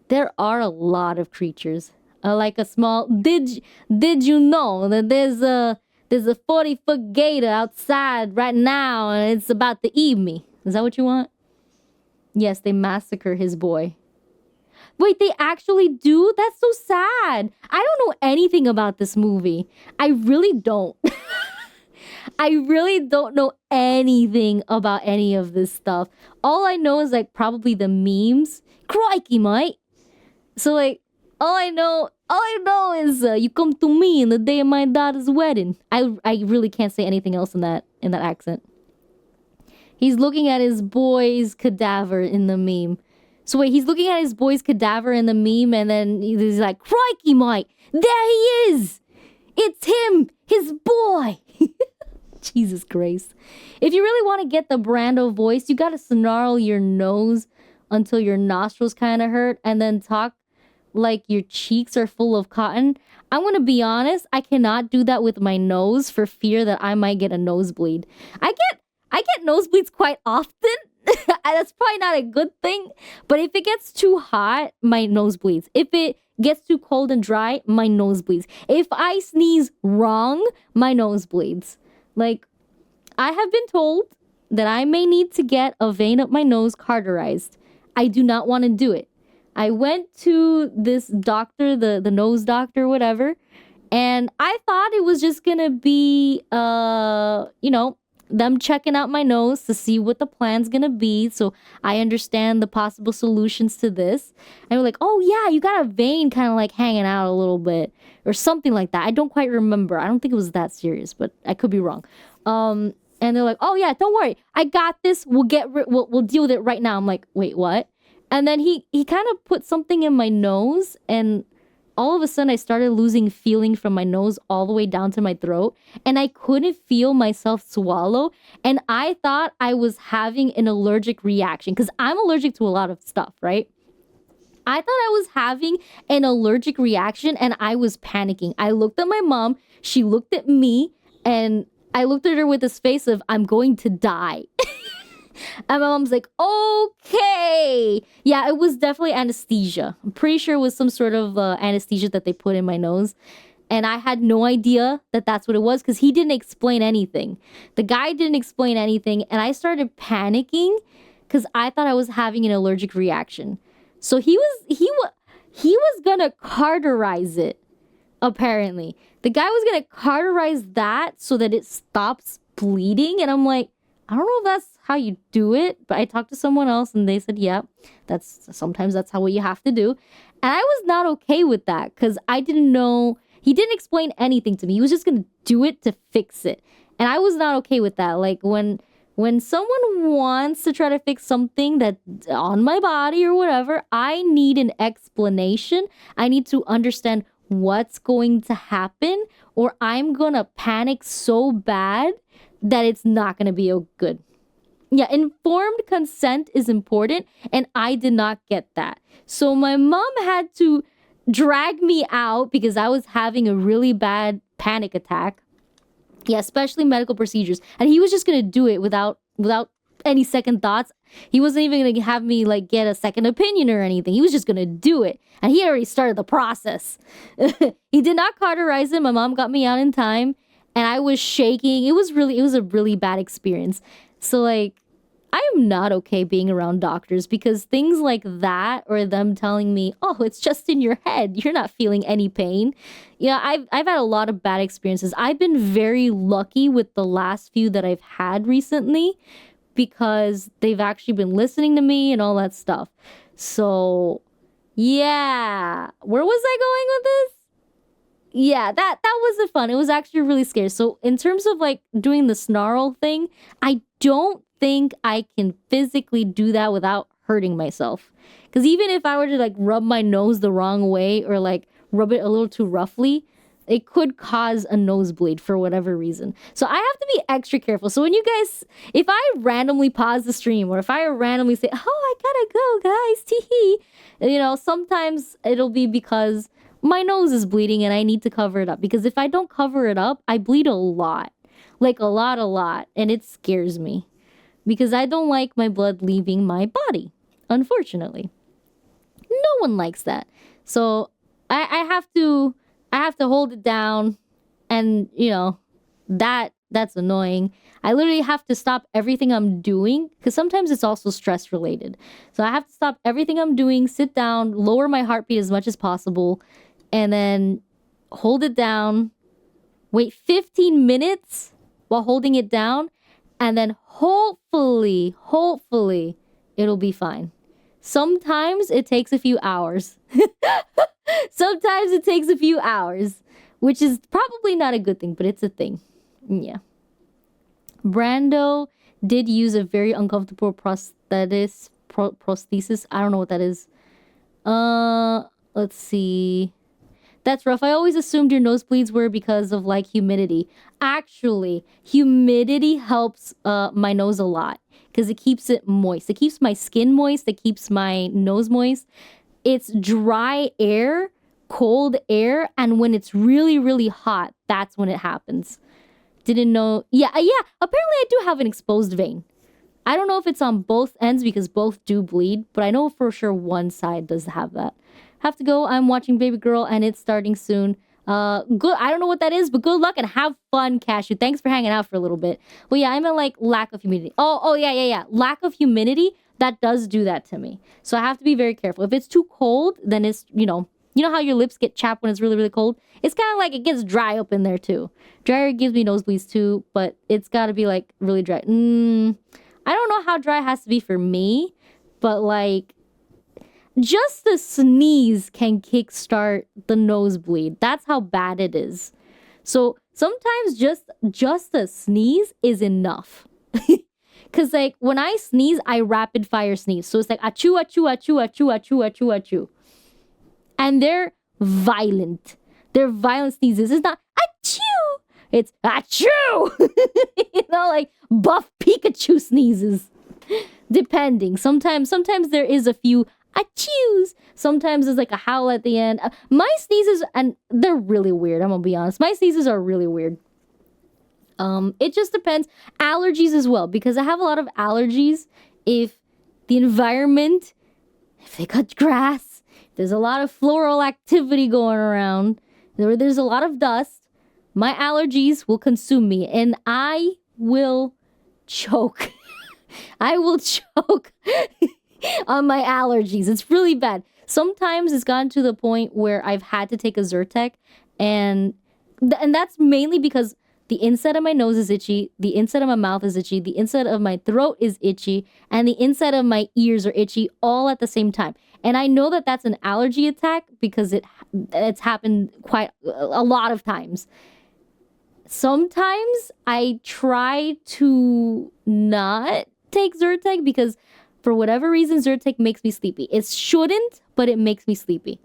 A: There are a lot of creatures. Like a small. Did you know that there's a 40-foot gator outside right now and it's about to eat me? Is that what you want? Yes, they massacre his boy. Wait, they actually do? That's so sad. I don't know anything about this movie. I really don't. I really don't know anything about any of this stuff. All I know is like probably the memes. Crikey, mate. So like, all I know is you come to me in the day of my daughter's wedding. I really can't say anything else in that accent. He's looking at his boy's cadaver in the meme. So wait, he's looking at his boy's cadaver in the meme, and then he's like, "Crikey, Mike, there he is! It's him, his boy!" Jesus Christ. If you really want to get the Brando voice, you gotta snarl your nose until your nostrils kind of hurt, and then talk like your cheeks are full of cotton. I'm gonna be honest, I cannot do that with my nose for fear that I might get a nosebleed. I get nosebleeds quite often. That's probably not a good thing, but if it gets too hot, my nose bleeds. If it gets too cold and dry, my nose bleeds. If I sneeze wrong, my nose bleeds. Like, I have been told that I may need to get a vein up my nose cauterized. I do not want to do it. I went to this doctor, the nose doctor, whatever, and I thought it was just gonna be, them checking out my nose to see what the plan's gonna be, so I understand the possible solutions to this. And we're like, "Oh yeah, you got a vein kind of like hanging out a little bit," or something like that. I don't quite remember. I don't think it was that serious, but I could be wrong. And they're like, "Oh yeah, don't worry, I got this. We'll deal with it right now." I'm like, "Wait, what?" And then he kind of put something in my nose, and all of a sudden I started losing feeling from my nose all the way down to my throat, and I couldn't feel myself swallow, and I thought I was having an allergic reaction, because I'm allergic to a lot of stuff, right? I thought I was having an allergic reaction, and I was panicking. I looked at my mom, she looked at me, and I looked at her with this face of, "I'm going to die." And my mom's like, "Okay." Yeah, it was definitely anesthesia. I'm pretty sure it was some sort of anesthesia that they put in my nose. And I had no idea that that's what it was, because he didn't explain anything. The guy didn't explain anything. And I started panicking because I thought I was having an allergic reaction. So he was gonna cauterize it, apparently. The guy was gonna cauterize that so that it stops bleeding. And I'm like, I don't know if that's how you do it, but I talked to someone else and they said, yeah, sometimes that's what you have to do. And I was not okay with that, because I didn't know, he didn't explain anything to me. He was just going to do it to fix it. And I was not okay with that. Like when someone wants to try to fix something that's on my body or whatever, I need an explanation. I need to understand what's going to happen, or I'm going to panic so bad that it's not going to be good. Yeah, informed consent is important, and I did not get that. So my mom had to drag me out because I was having a really bad panic attack. Yeah, especially medical procedures. And he was just going to do it without any second thoughts. He wasn't even going to have me like get a second opinion or anything. He was just going to do it. And he already started the process. He did not cauterize it. My mom got me out in time. And I was shaking. It was a really bad experience. So like, I am not okay being around doctors because things like that, or them telling me, "Oh, it's just in your head. You're not feeling any pain." Yeah, I've had a lot of bad experiences. I've been very lucky with the last few that I've had recently because they've actually been listening to me and all that stuff. So, yeah. Where was I going with this? Yeah, that wasn't fun. It was actually really scary. So in terms of like doing the snarl thing, I don't think I can physically do that without hurting myself. Because even if I were to like rub my nose the wrong way or like rub it a little too roughly, it could cause a nosebleed for whatever reason. So I have to be extra careful. So when you guys, if I randomly pause the stream or if I randomly say, "Oh, I gotta go, guys," tee sometimes it'll be because my nose is bleeding and I need to cover it up. Because if I don't cover it up, I bleed a lot. Like a lot. And it scares me. Because I don't like my blood leaving my body. Unfortunately. No one likes that. So I have to hold it down. And, that's annoying. I literally have to stop everything I'm doing because sometimes it's also stress related. So I have to stop everything I'm doing, sit down, lower my heartbeat as much as possible, and then hold it down, wait 15 minutes while holding it down, and then hopefully, it'll be fine. Sometimes it takes a few hours. Sometimes it takes a few hours, which is probably not a good thing, but it's a thing. Yeah. Brando did use a very uncomfortable prosthesis. I don't know what that is. Let's see. That's rough. I always assumed your nosebleeds were because of like humidity. Actually, humidity helps my nose a lot because it keeps it moist. It keeps my skin moist. It keeps my nose moist. It's dry air, cold air, and when it's really, really hot, that's when it happens. Didn't know. Yeah. Apparently, I do have an exposed vein. I don't know if it's on both ends because both do bleed, but I know for sure one side does have that. Have to go. I'm watching Baby Girl, and it's starting soon. Good. I don't know what that is, but good luck and have fun, Cashew. Thanks for hanging out for a little bit. Well, yeah, I meant like lack of humidity. Oh, yeah. Lack of humidity, that does do that to me. So I have to be very careful. If it's too cold, then it's, you know how your lips get chapped when it's really, really cold? It's kind of like it gets dry up in there too. Dry air gives me nosebleeds too, but it's got to be like really dry. I don't know how dry it has to be for me, but like just a sneeze can kickstart the nosebleed. That's how bad it is. So sometimes just a sneeze is enough. Cause like when I sneeze, I rapid fire sneeze. So it's like achoo, achoo, achoo, achoo, achoo, achoo, achoo. And they're violent. They're violent sneezes. It's not achoo. It's achoo. Like buff Pikachu sneezes. Depending. Sometimes there is a few achoos. Sometimes there's like a howl at the end. My sneezes, and they're really weird. I'm gonna be honest. My sneezes are really weird. It just depends. Allergies as well, because I have a lot of allergies. If the environment, if they cut grass, there's a lot of floral activity going around, there's a lot of dust, my allergies will consume me and I will choke. I will choke on my allergies. It's really bad. Sometimes it's gotten to the point where I've had to take a Zyrtec, and that's mainly because the inside of my nose is itchy, the inside of my mouth is itchy, the inside of my throat is itchy, and the inside of my ears are itchy all at the same time. And I know that that's an allergy attack because it's happened quite a lot of times. Sometimes I try to not take Zyrtec because for whatever reason, Zyrtec makes me sleepy. It shouldn't, but it makes me sleepy.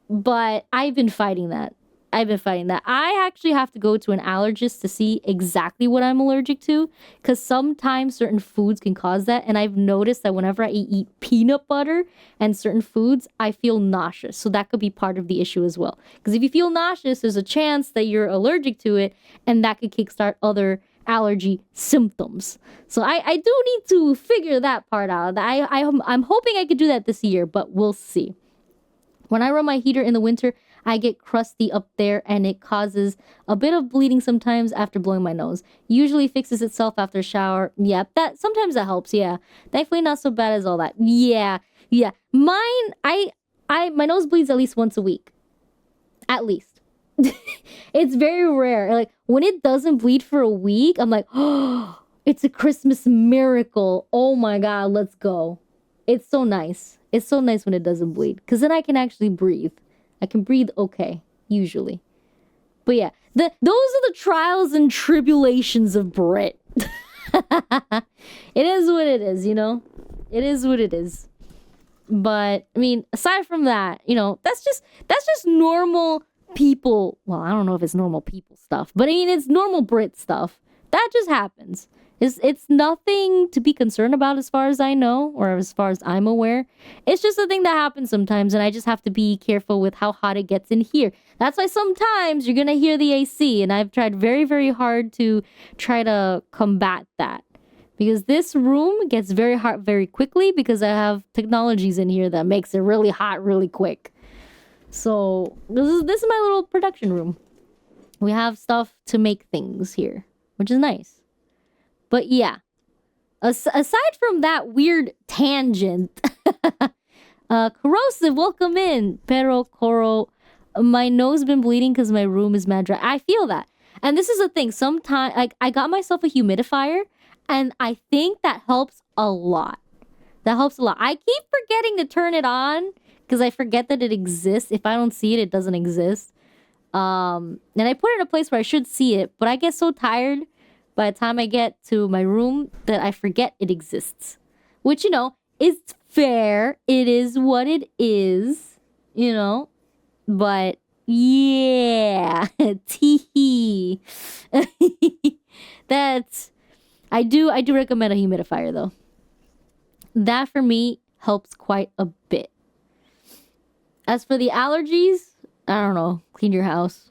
A: But I've been fighting that. I actually have to go to an allergist to see exactly what I'm allergic to, because sometimes certain foods can cause that. And I've noticed that whenever I eat peanut butter and certain foods, I feel nauseous. So that could be part of the issue as well. Because if you feel nauseous, there's a chance that you're allergic to it, and that could kickstart other allergy symptoms. So I do need to figure that part out. I'm hoping I could do that this year, but we'll see. When I run my heater in the winter, I get crusty up there and it causes a bit of bleeding sometimes after blowing my nose. Usually fixes itself after a shower. Yeah, sometimes that helps, yeah. Thankfully not so bad as all that. Yeah. Mine, my nose bleeds at least once a week. At least. It's very rare. Like, when it doesn't bleed for a week, I'm like, oh, it's a Christmas miracle. Oh my God, let's go. It's so nice. It's so nice when it doesn't bleed. Because then I can actually breathe. I can breathe okay, usually. But yeah, those are the trials and tribulations of Brit. It is what it is, you know? It is what it is. But, I mean, aside from that, you know, that's just normal people. Well, I don't know if it's normal people stuff. But, I mean, it's normal Brit stuff. That just happens. It's nothing to be concerned about as far as I know, or as far as I'm aware. It's just a thing that happens sometimes, and I just have to be careful with how hot it gets in here. That's why sometimes you're gonna hear the AC, and I've tried very, very hard to try to combat that. Because this room gets very hot very quickly because I have technologies in here that makes it really hot really quick. So this is my little production room. We have stuff to make things here, which is nice. But yeah, aside from that weird tangent, corrosive, welcome in. Pero Coro, my nose been bleeding because my room is mad dry. I feel that. And this is the thing. Sometimes, like, I got myself a humidifier, and I think that helps a lot. That helps a lot. I keep forgetting to turn it on because I forget that it exists. If I don't see it, it doesn't exist. And I put it in a place where I should see it, but I get so tired by the time I get to my room that I forget it exists. Which, you know, is fair. It is what it is, you know. But yeah, tee. That's I do recommend a humidifier though. That for me helps quite a bit. As for the allergies, I don't know, clean your house.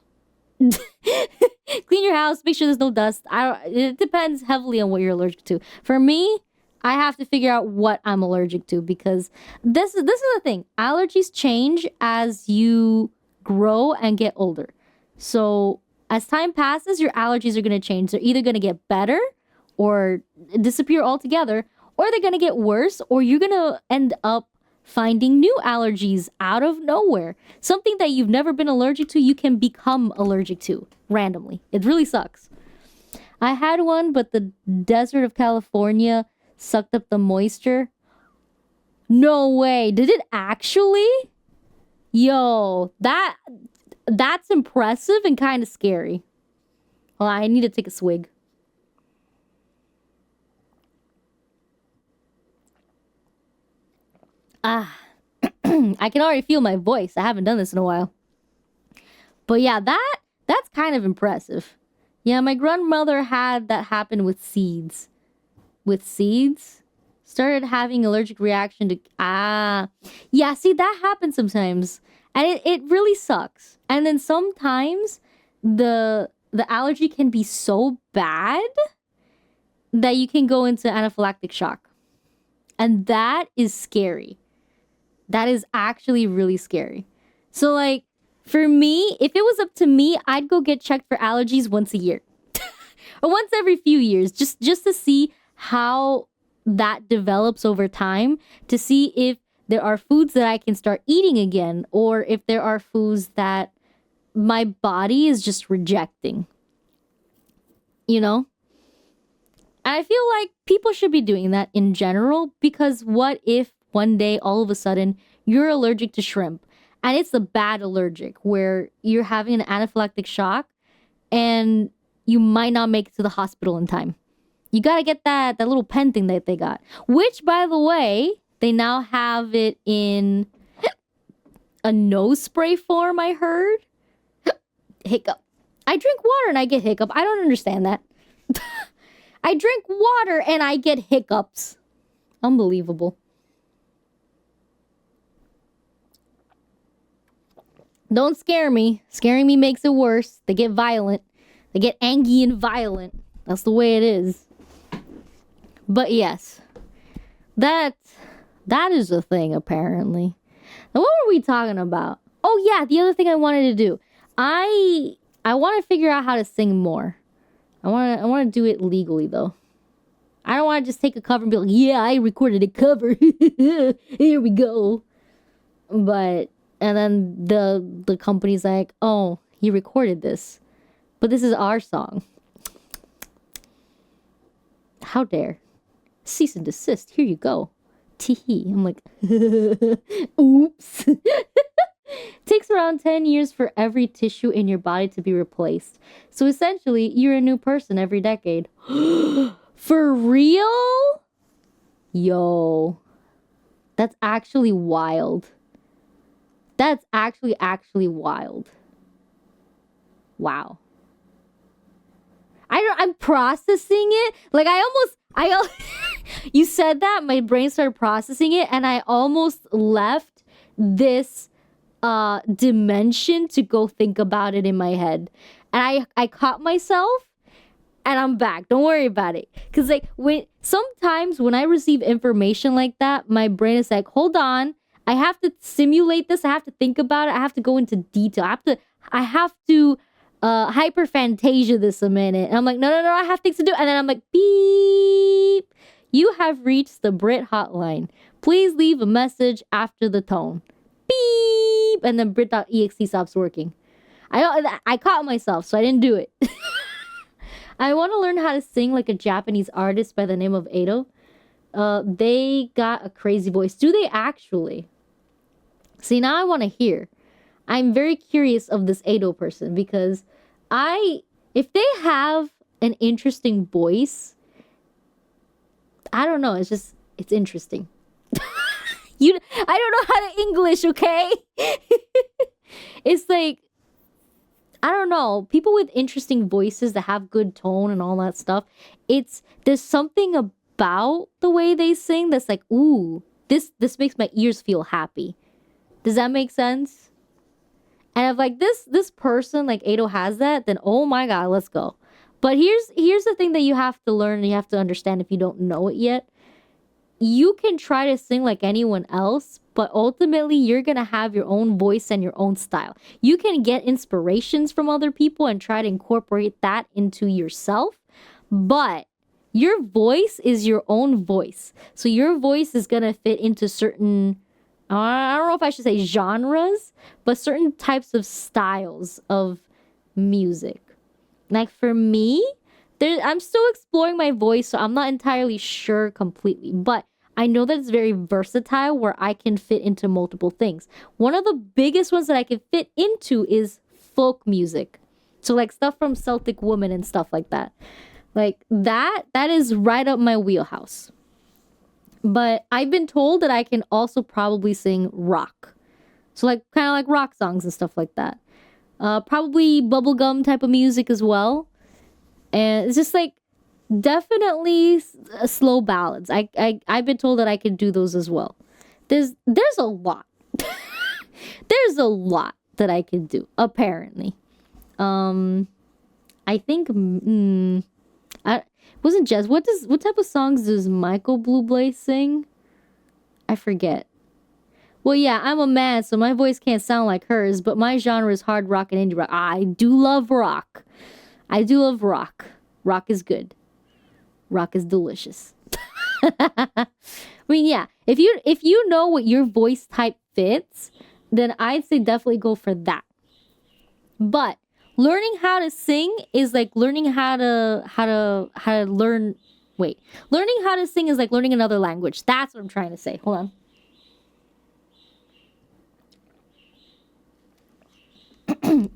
A: Clean your house, make sure there's no dust. It depends heavily on what you're allergic to. For me, I have to figure out what I'm allergic to because this is the thing. Allergies change as you grow and get older. So as time passes, your allergies are going to change. They're either going to get better or disappear altogether, or they're going to get worse, or you're going to end up finding new allergies out of nowhere. Something that you've never been allergic to, you can become allergic to randomly. It really sucks. I had one, but the desert of California sucked up the moisture. No way. Did it actually? Yo, that's impressive and kind of scary. Well, I need to take a swig. I can already feel my voice. I haven't done this in a while. But yeah, that's kind of impressive. Yeah, my grandmother had that happen with seeds. With seeds? Started having allergic reaction to... Yeah, see, that happens sometimes. And it really sucks. And then sometimes the allergy can be so bad that you can go into anaphylactic shock. And that is scary. That is actually really scary. So, like, for me, if it was up to me, I'd go get checked for allergies once a year. Or once every few years, just to see how that develops over time, to see if there are foods that I can start eating again, or if there are foods that my body is just rejecting. You know? And I feel like people should be doing that in general, because what if one day, all of a sudden, you're allergic to shrimp, and it's a bad allergic where you're having an anaphylactic shock and you might not make it to the hospital in time. You gotta get that little pen thing that they got, which, by the way, they now have it in a nose spray form, I heard. Hiccup. I drink water and I get hiccup. I don't understand that. I drink water and I get hiccups. Unbelievable. Don't scare me. Scaring me makes it worse. They get violent. They get angry and violent. That's the way it is. But yes, that is the thing, apparently. Now, what were we talking about? Oh yeah, the other thing I wanted to do. I want to figure out how to sing more. I want to do it legally though. I don't want to just take a cover and be like, yeah, I recorded a cover. Here we go. But and then the company's like, oh, he recorded this, but this is our song. How dare? Cease and desist. Here you go. Tee. I'm like, oops. Takes around 10 years for every tissue in your body to be replaced. So essentially, you're a new person every decade. For real? Yo. That's actually wild. That's actually wild. Wow. I'm processing it. Like you said that, my brain started processing it, and I almost left this dimension to go think about it in my head. And I caught myself and I'm back. Don't worry about it. Cause like sometimes when I receive information like that, my brain is like, hold on, I have to simulate this, I have to think about it, I have to go into detail. I have to hyperphantasia this a minute. And I'm like, no, I have things to do. And then I'm like, beep. You have reached the Brit hotline. Please leave a message after the tone. Beep. And then Brit.exe stops working. I caught myself, so I didn't do it. I want to learn how to sing like a Japanese artist by the name of Ado. They got a crazy voice. Do they actually? See, now I want to hear. I'm very curious of this Ado person because if they have an interesting voice, I don't know. It's interesting. I don't know how to English, okay? It's like, I don't know. People with interesting voices that have good tone and all that stuff. There's something about the way they sing that's like, ooh, this makes my ears feel happy. Does that make sense? And if like this person like Ado has that, then oh my god, let's go. But here's the thing that you have to learn and you have to understand if you don't know it yet. You can try to sing like anyone else, but ultimately you're going to have your own voice and your own style. You can get inspirations from other people and try to incorporate that into yourself, but your voice is your own voice. So your voice is going to fit into certain, I don't know if I should say genres, but certain types of styles of music. Like for me, I'm still exploring my voice, so I'm not entirely sure completely, but I know that it's very versatile where I can fit into multiple things. One of the biggest ones that I can fit into is folk music. So like stuff from Celtic Woman and stuff like that. Like that is right up my wheelhouse. But I've been told that I can also probably sing rock. So like kind of like rock songs and stuff like that. Probably bubblegum type of music as well. And it's just like definitely slow ballads. I've been told that I can do those as well. There's a lot. There's a lot that I can do apparently. I think I wasn't Jess. What type of songs does Michael Bublé sing? I forget. Well, yeah, I'm a man, so my voice can't sound like hers, but my genre is hard rock and indie rock. I do love rock. I do love rock. Rock is good. Rock is delicious. I mean, yeah, if you know what your voice type fits, then I'd say definitely go for that. But learning how to sing is like learning how to learn. Wait, learning how to sing is like learning another language. That's what I'm trying to say. Hold on.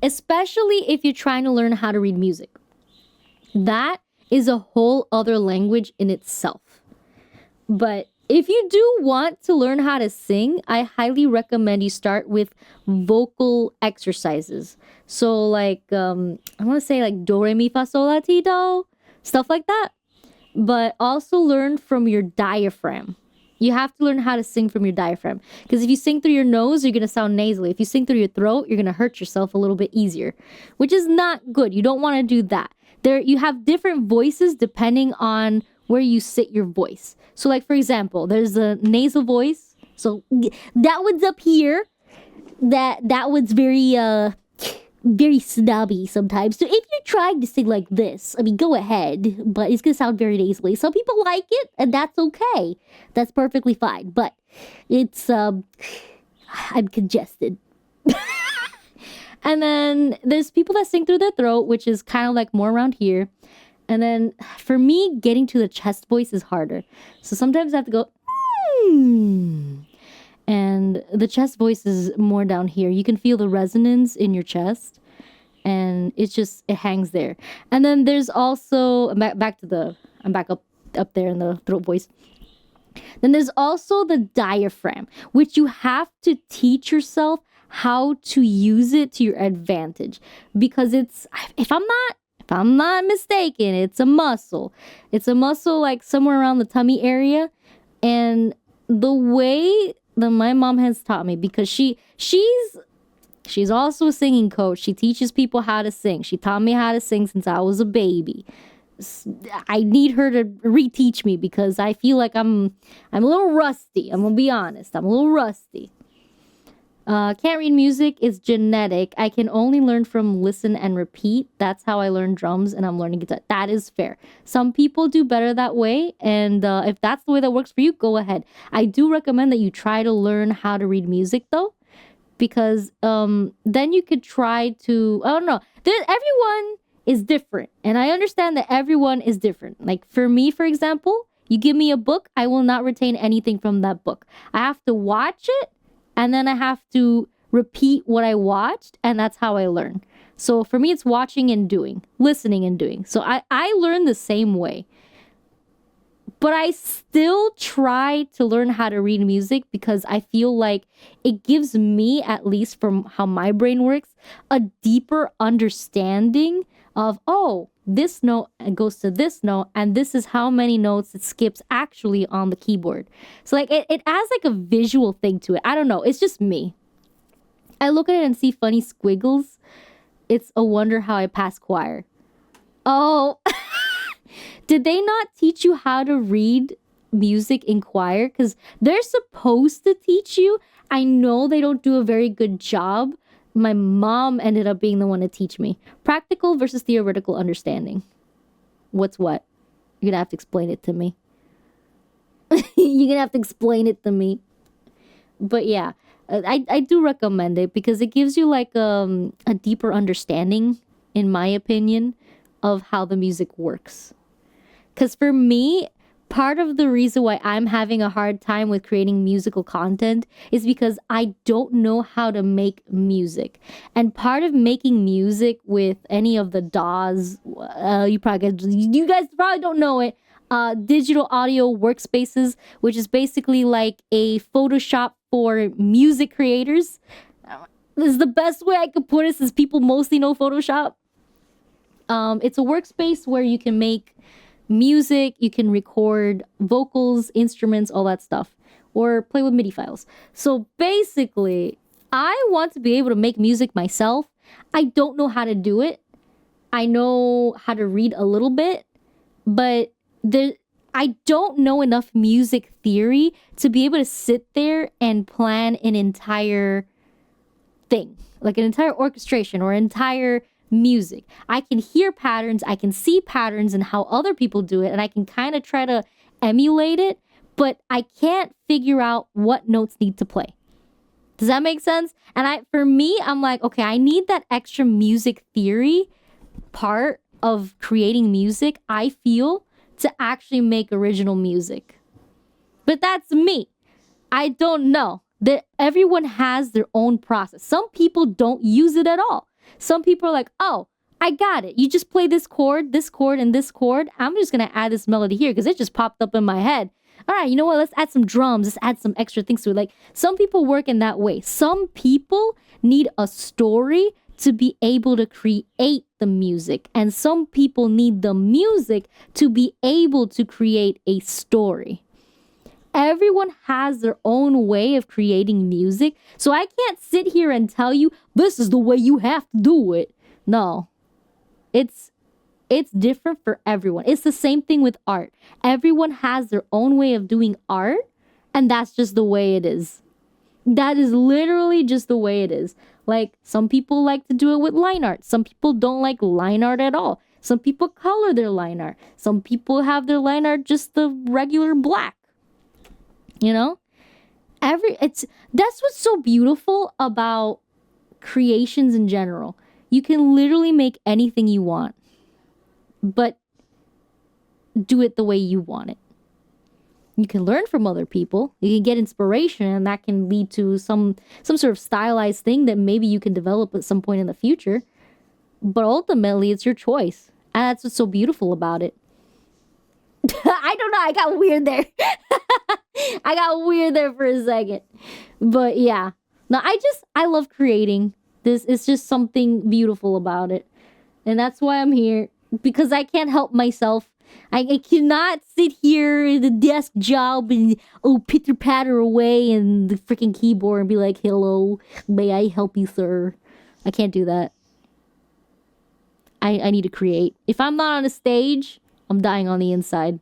A: Especially if you're trying to learn how to read music. That is a whole other language in itself. But if you do want to learn how to sing, I highly recommend you start with vocal exercises. So like, I want to say like do, re, mi, fa, sol, la, ti, do, stuff like that. But also learn from your diaphragm. You have to learn how to sing from your diaphragm. Because if you sing through your nose, you're going to sound nasally. If you sing through your throat, you're going to hurt yourself a little bit easier, which is not good. You don't want to do that. You have different voices depending on where you sit your voice. So like, for example, there's a nasal voice. So that one's up here. that was very snobby sometimes. So if you're trying to sing like this, I mean, go ahead, but it's gonna sound very nasally. Some people like it, and that's okay. That's perfectly fine. But it's I'm congested. And then there's people that sing through their throat, which is kind of like more around here. And then for me, getting to the chest voice is harder. So sometimes I have to go, and the chest voice is more down here. You can feel the resonance in your chest, and it hangs there. And then there's also, I'm back up there in the throat voice. Then there's also the diaphragm, which you have to teach yourself how to use it to your advantage, because if I'm not mistaken, it's a muscle. It's a muscle like somewhere around the tummy area. And the way that my mom has taught me, because she's also a singing coach. She teaches people how to sing. She taught me how to sing since I was a baby. I need her to reteach me because I feel like I'm a little rusty. I'm gonna be honest. I'm a little rusty. Can't read music is genetic. I can only learn from listen and repeat. That's how I learn drums, and I'm learning guitar. That is fair. Some people do better that way, and if that's the way that works for you, go ahead. I do recommend that you try to learn how to read music, though, because then you could try to, I don't know. Everyone is different, and I understand that everyone is different. Like for me, for example, you give me a book, I will not retain anything from that book. I have to watch it, and then I have to repeat what I watched, and that's how I learn. So for me, it's watching and doing, listening and doing. So I learn the same way. But I still try to learn how to read music because I feel like it gives me, at least from how my brain works, a deeper understanding of, oh, this note goes to this note, and this is how many notes it skips actually on the keyboard. So like it adds like a visual thing to it. I don't know. It's just me. I look at it and see funny squiggles. It's a wonder how I pass choir. Oh, did they not teach you how to read music in choir? Because they're supposed to teach you. I know they don't do a very good job. My mom ended up being the one to teach me. Practical versus theoretical understanding. What's what? You're gonna have to explain it to me. You're gonna have to explain it to me. But yeah, I do recommend it because it gives you like a deeper understanding, in my opinion, of how the music works. Because for me, part of the reason why I'm having a hard time with creating musical content is because I don't know how to make music. And part of making music with any of the DAWs, you guys probably don't know it, digital audio workspaces, which is basically like a Photoshop for music creators. This is the best way I could put it since people mostly know Photoshop. It's a workspace where you can make music, you can record vocals, instruments, all that stuff, or play with MIDI files. So basically, I want to be able to make music myself. I don't know how to do it. I know how to read a little bit, but I don't know enough music theory to be able to sit there and plan an entire thing, like an entire orchestration or entire music. I can hear patterns, I can see patterns and how other people do it, and I can kind of try to emulate it, but I can't figure out what notes need to play. Does that make sense? And for me, I'm like, okay, I need that extra music theory part of creating music, I feel, to actually make original music. But that's me. I don't know. That everyone has their own process. Some people don't use it at all. Some people are like, oh, I got it. You just play this chord, and this chord. I'm just going to add this melody here because it just popped up in my head. All right, you know what? Let's add some drums. Let's add some extra things to it. Like, some people work in that way. Some people need a story to be able to create the music. And some people need the music to be able to create a story. Everyone has their own way of creating music. So I can't sit here and tell you, this is the way you have to do it. No. It's different for everyone. It's the same thing with art. Everyone has their own way of doing art, and that's just the way it is. That is literally just the way it is. Like, some people like to do it with line art. Some people don't like line art at all. Some people color their line art. Some people have their line art just the regular black. You know? That's what's so beautiful about creations in general. You can literally make anything you want, but do it the way you want it. You can learn from other people. You can get inspiration, and that can lead to some sort of stylized thing that maybe you can develop at some point in the future. But ultimately, it's your choice. And that's what's so beautiful about it. I don't know. I got weird there. I got weird there for a second. But yeah. No, I love creating. This is just something beautiful about it. And that's why I'm here. Because I can't help myself. I cannot sit here in the desk job and pitter patter away in the freaking keyboard and be like, hello, may I help you, sir? I can't do that. I need to create. If I'm not on a stage, I'm dying on the inside.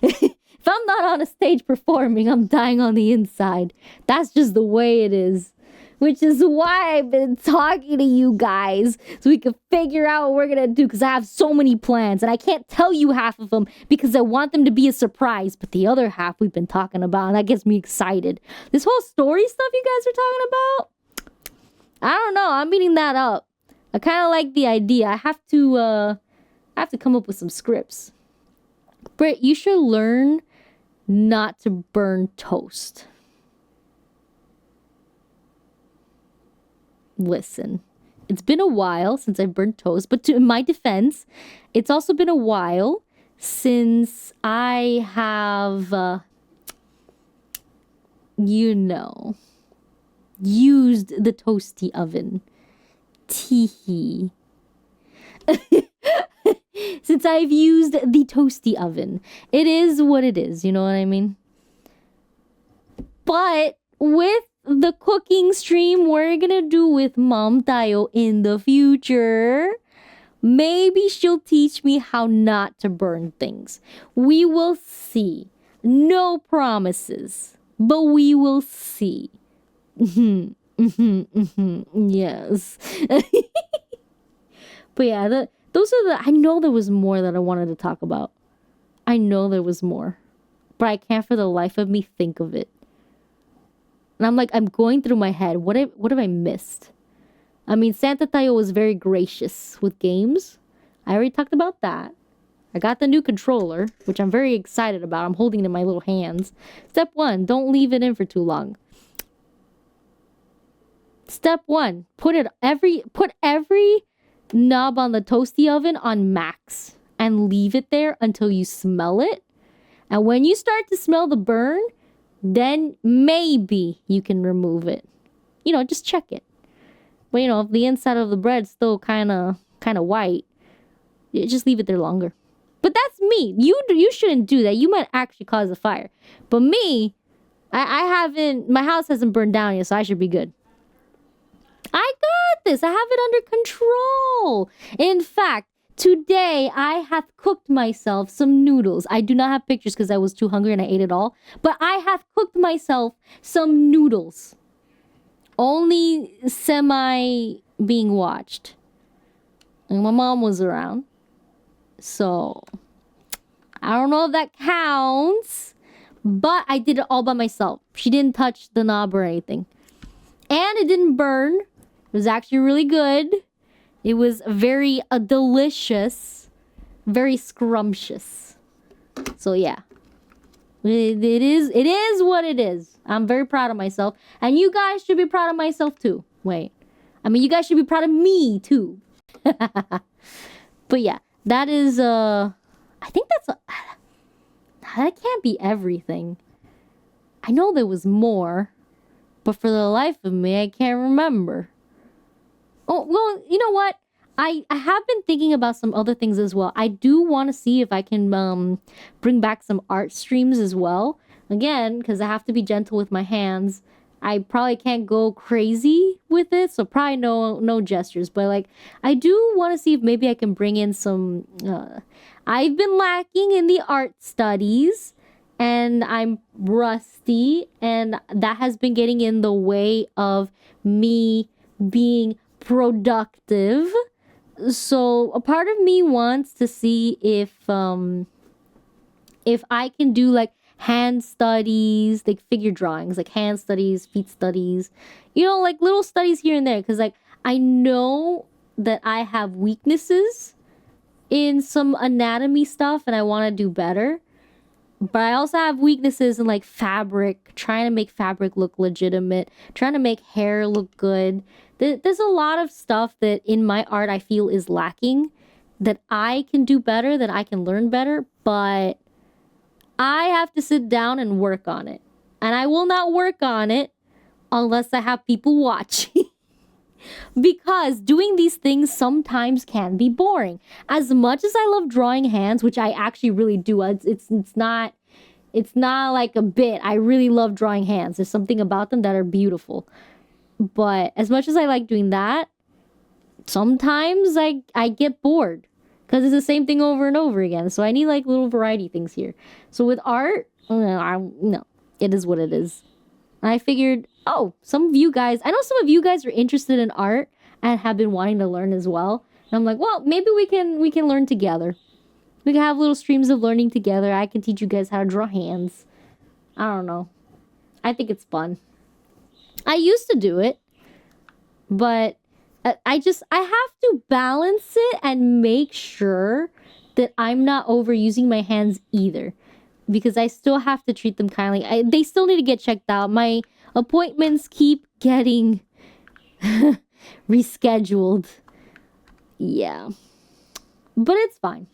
A: If I'm not on a stage performing, I'm dying on the inside. That's just the way it is. Which is why I've been talking to you guys, so we can figure out what we're gonna do, because I have so many plans, and I can't tell you half of them because I want them to be a surprise, but the other half we've been talking about, and that gets me excited. This whole story stuff you guys are talking about, I don't know, I'm eating that up. I kind of like the idea. I have to come up with some scripts. Britt, you should learn not to burn toast. Listen, it's been a while since I've burnt toast, but in my defense, it's also been a while since I have, used the toasty oven. Teehee. Since I've used the toasty oven. It is what it is, you know what I mean? But with the cooking stream we're gonna do with Mom Tayo in the future, maybe she'll teach me how not to burn things. We will see. No promises, but we will see. Yes. But yeah, those are I know there was more that I wanted to talk about. I know there was more, but I can't for the life of me think of it. And I'm going through my head. What have I missed? I mean, Santa Tayo was very gracious with games. I already talked about that. I got the new controller, which I'm very excited about. I'm holding it in my little hands. Step 1, don't leave it in for too long. Step 1, put every knob on the toasty oven on max and leave it there until you smell it. And when you start to smell the burn, then maybe you can remove it. Just check it. But if the inside of the bread's still kind of white, just leave it there longer. But that's me. You shouldn't do that. You might actually cause a fire. But me, my house hasn't burned down yet, so I should be good. I got this. I have it under control. In fact, today, I have cooked myself some noodles. I do not have pictures because I was too hungry and I ate it all. But I have cooked myself some noodles. Only semi being watched. And my mom was around. So, I don't know if that counts. But I did it all by myself. She didn't touch the knob or anything. And it didn't burn. It was actually really good. It was very delicious, very scrumptious. So yeah, it is what it is. I'm very proud of myself, and you guys should be proud of myself too. You guys should be proud of me too. But yeah, that is I think that can't be everything. I know there was more, but for the life of me, I can't remember. Oh, well, you know what? I have been thinking about some other things as well. I do want to see if I can bring back some art streams as well. Again, because I have to be gentle with my hands. I probably can't go crazy with it, so probably no gestures. But I do want to see if maybe I can bring in some. I've been lacking in the art studies, and I'm rusty, and that has been getting in the way of me being productive. So a part of me wants to see if I can do like hand studies, like figure drawings, like hand studies, feet studies, like little studies here and there. Cause like I know that I have weaknesses in some anatomy stuff and I want to do better. But I also have weaknesses in like fabric, trying to make fabric look legitimate, trying to make hair look good. There's a lot of stuff that in my art I feel is lacking that I can do better, that I can learn better, but I have to sit down and work on it. And I will not work on it unless I have people watching. Because doing these things sometimes can be boring. As much as I love drawing hands, which I actually really do, it's not like a bit. I really love drawing hands. There's something about them that are beautiful. But as much as I like doing that, sometimes I get bored because it's the same thing over and over again. So I need like little variety things here. So with art, no, it is what it is. And I figured, I know some of you guys are interested in art and have been wanting to learn as well. And I'm like, well, maybe we can learn together. We can have little streams of learning together. I can teach you guys how to draw hands. I don't know. I think it's fun. I used to do it, but I have to balance it and make sure that I'm not overusing my hands either, because I still have to treat them kindly. They still need to get checked out. My appointments keep getting rescheduled. Yeah. But it's fine.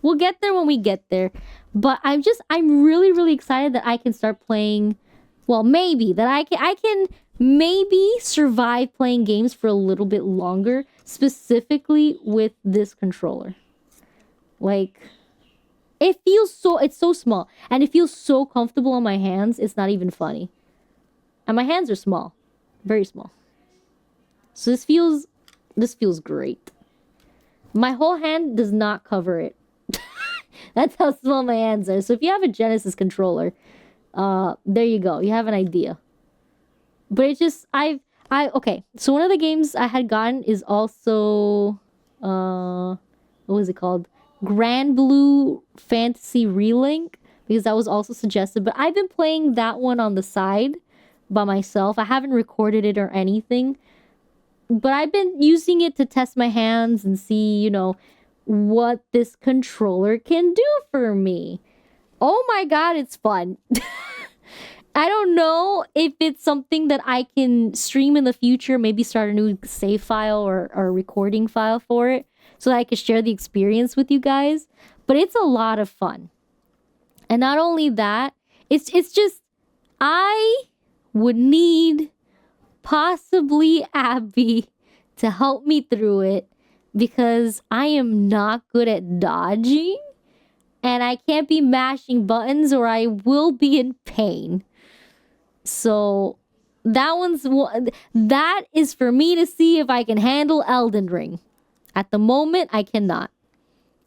A: We'll get there when we get there. But I'm really, really excited that I can start playing. Well, maybe that I can maybe survive playing games for a little bit longer, specifically with this controller. Like, it's so small and it feels so comfortable on my hands. It's not even funny. And my hands are small, very small. So this feels great. My whole hand does not cover it. That's how small my hands are. So if you have a Genesis controller, there you go. You have an idea. But it's just, okay. So one of the games I had gotten is also, what was it called? Grand Blue Fantasy Relink, because that was also suggested. But I've been playing that one on the side by myself. I haven't recorded it or anything. But I've been using it to test my hands and see, what this controller can do for me. Oh my god, it's fun. I don't know if it's something that I can stream in the future, maybe start a new save file or a recording file for it so that I can share the experience with you guys. But it's a lot of fun. And not only that, it's just, I would need possibly Abby to help me through it because I am not good at dodging and I can't be mashing buttons or I will be in pain. So that is for me to see if I can handle Elden Ring. At the moment, I cannot.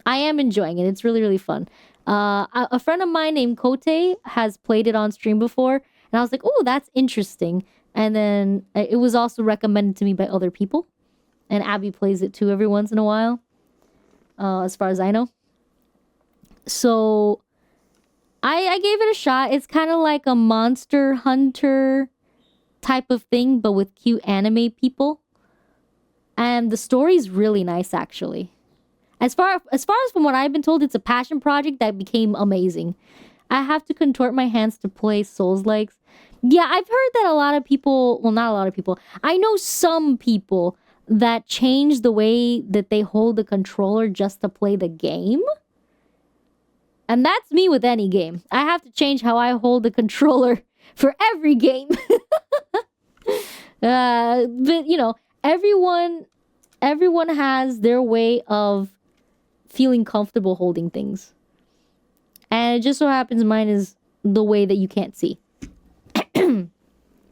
A: I am enjoying it. It's really, really fun. A friend of mine named Kote has played it on stream before, and I was like, oh, that's interesting. And then it was also recommended to me by other people. And Abby plays it too every once in a while, as far as I know. So I gave it a shot. It's kind of like a Monster Hunter type of thing, but with cute anime people. And the story's really nice, actually. As far as from what I've been told, it's a passion project that became amazing. I have to contort my hands to play Souls-likes. Yeah, I've heard that a lot of people, well, not a lot of people, I know some people that change the way that they hold the controller just to play the game. And that's me with any game. I have to change how I hold the controller for every game. But, everyone has their way of feeling comfortable holding things. And it just so happens mine is the way that you can't see.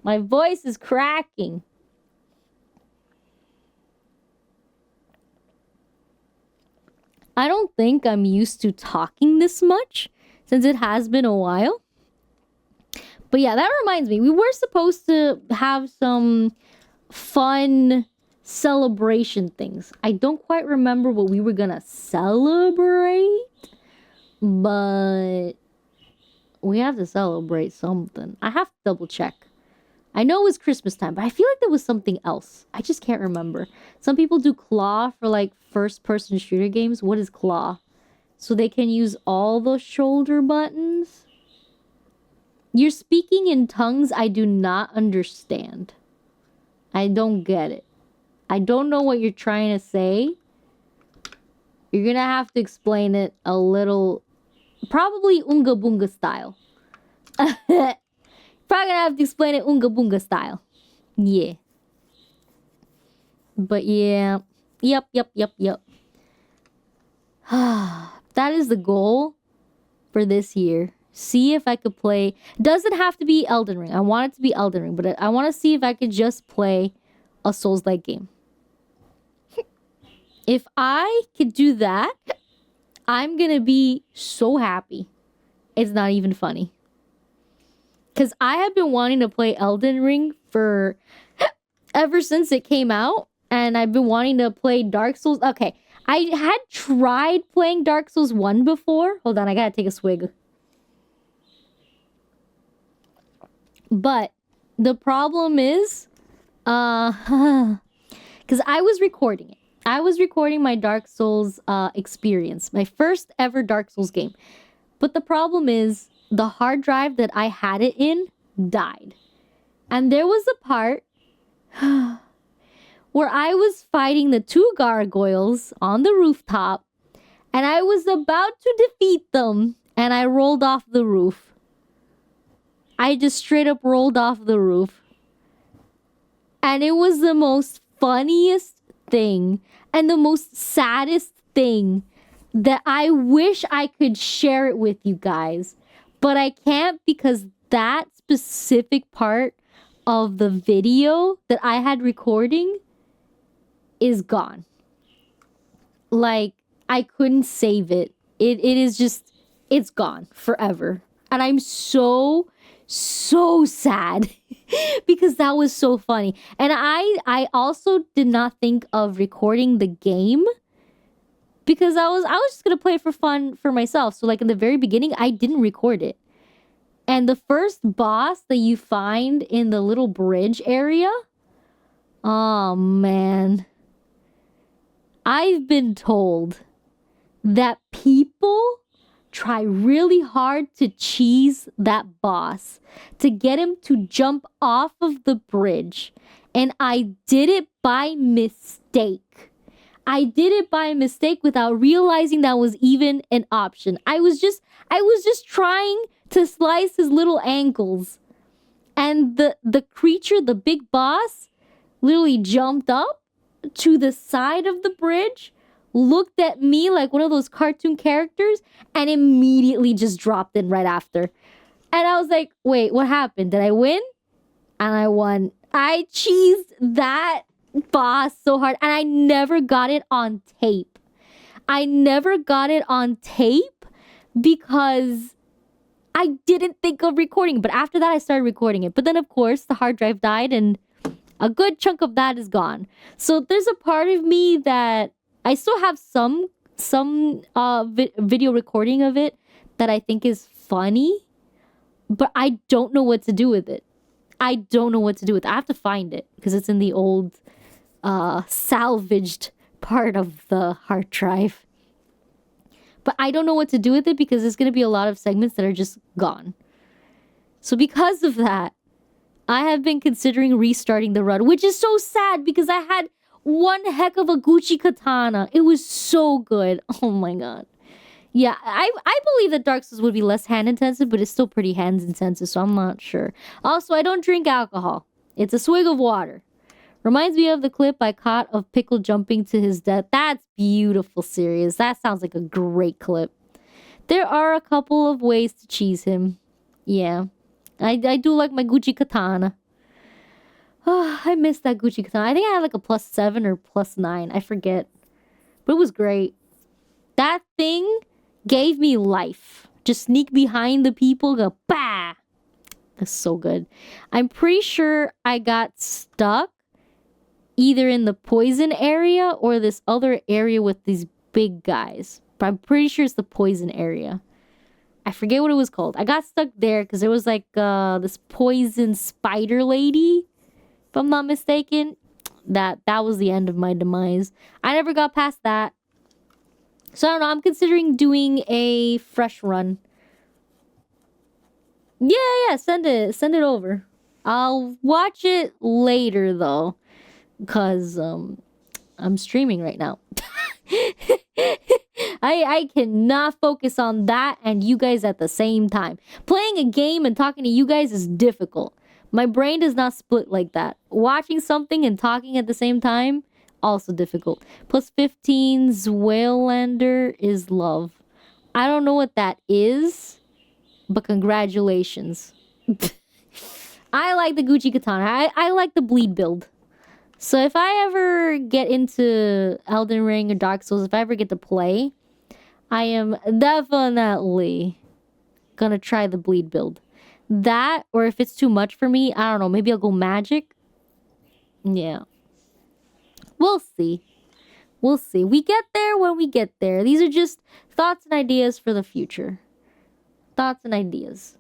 A: My voice is cracking. I don't think I'm used to talking this much since it has been a while. But yeah, that reminds me, we were supposed to have some fun celebration things. I don't quite remember what we were gonna celebrate, but we have to celebrate something. I have to double check. I know it was Christmas time, but I feel like there was something else. I just can't remember. Some people do claw for like first person shooter games. What is claw? So they can use all the shoulder buttons. You're speaking in tongues I do not understand. I don't get it. I don't know what you're trying to say. You're gonna have to explain it a little. Probably Unga Bunga style. Probably gonna have to explain it Unga Bunga style. Yeah. But yeah. Yep. That is the goal for this year. See if I could play. Doesn't have to be Elden Ring. I want it to be Elden Ring, but I want to see if I could just play a Souls-like game. If I could do that, I'm gonna be so happy. It's not even funny. Because I have been wanting to play Elden Ring for ever since it came out. And I've been wanting to play Dark Souls. Okay, I had tried playing Dark Souls 1 before. Hold on, I gotta take a swig. But the problem is, because I was recording it. I was recording my Dark Souls experience. My first ever Dark Souls game. But the problem is, the hard drive that I had it in died. And there was a part where I was fighting the 2 gargoyles on the rooftop. And I was about to defeat them. And I rolled off the roof. I just straight up rolled off the roof. And it was the most funniest thing. And the most saddest thing that I wish I could share it with you guys. But I can't because that specific part of the video that I had recording is gone. Like, I couldn't save it. It is just, it's gone forever. And I'm so sad because that was so funny. And I also did not think of recording the game because I was just gonna play it for fun for myself. So like in the very beginning, I didn't record it. And the first boss that you find in the little bridge area, oh man, I've been told that people try really hard to cheese that boss to get him to jump off of the bridge. And I did it by mistake. I did it by mistake without realizing that was even an option. I was just trying to slice his little ankles. And the creature, the big boss, literally jumped up to the side of the bridge, looked at me like one of those cartoon characters, and immediately just dropped in right after. And I was like, wait, what happened? Did I win? And I won. I cheesed that boss so hard, and I never got it on tape. I never got it on tape because I didn't think of recording. But after that, I started recording it. But then, of course, the hard drive died, and a good chunk of that is gone. So there's a part of me that I still have some video recording of it that I think is funny, but I don't know what to do with it. I don't know what to do with it. I have to find it because it's in the old salvaged part of the hard drive. But I don't know what to do with it because there's going to be a lot of segments that are just gone. So because of that, I have been considering restarting the run, which is so sad because I had one heck of a Gucci katana. It was so good. Oh my god. Yeah, I believe that Dark Souls would be less hand intensive, but it's still pretty hand intensive, so I'm not sure. Also, I don't drink alcohol. It's a swig of water. Reminds me of the clip I caught of Pickle jumping to his death. That's beautiful, serious. That sounds like a great clip. There are a couple of ways to cheese him. Yeah. I do like my Gucci katana. Oh, I miss that Gucci katana. I think I had like a +7 or +9. I forget. But it was great. That thing gave me life. Just sneak behind the people, go, bah! That's so good. I'm pretty sure I got stuck either in the poison area or this other area with these big guys. But I'm pretty sure it's the poison area. I forget what it was called. I got stuck there because there was like this poison spider lady, if I'm not mistaken. That was the end of my demise. I never got past that. So I don't know. I'm considering doing a fresh run. Yeah. Send it over. I'll watch it later though, because I'm streaming right now. I cannot focus on that and you guys at the same time. Playing a game and talking to you guys is difficult. My brain does not split like that. Watching something and talking at the same time, also difficult. Plus 15, Zweilander is love. I don't know what that is, but congratulations. I like the Gucci Katana. I like the bleed build. So if I ever get into Elden Ring or Dark Souls, if I ever get to play, I am definitely gonna try the bleed build. That, or if it's too much for me, I don't know, maybe I'll go magic. Yeah. We'll see. We'll see. We get there when we get there. These are just thoughts and ideas for the future. Thoughts and ideas.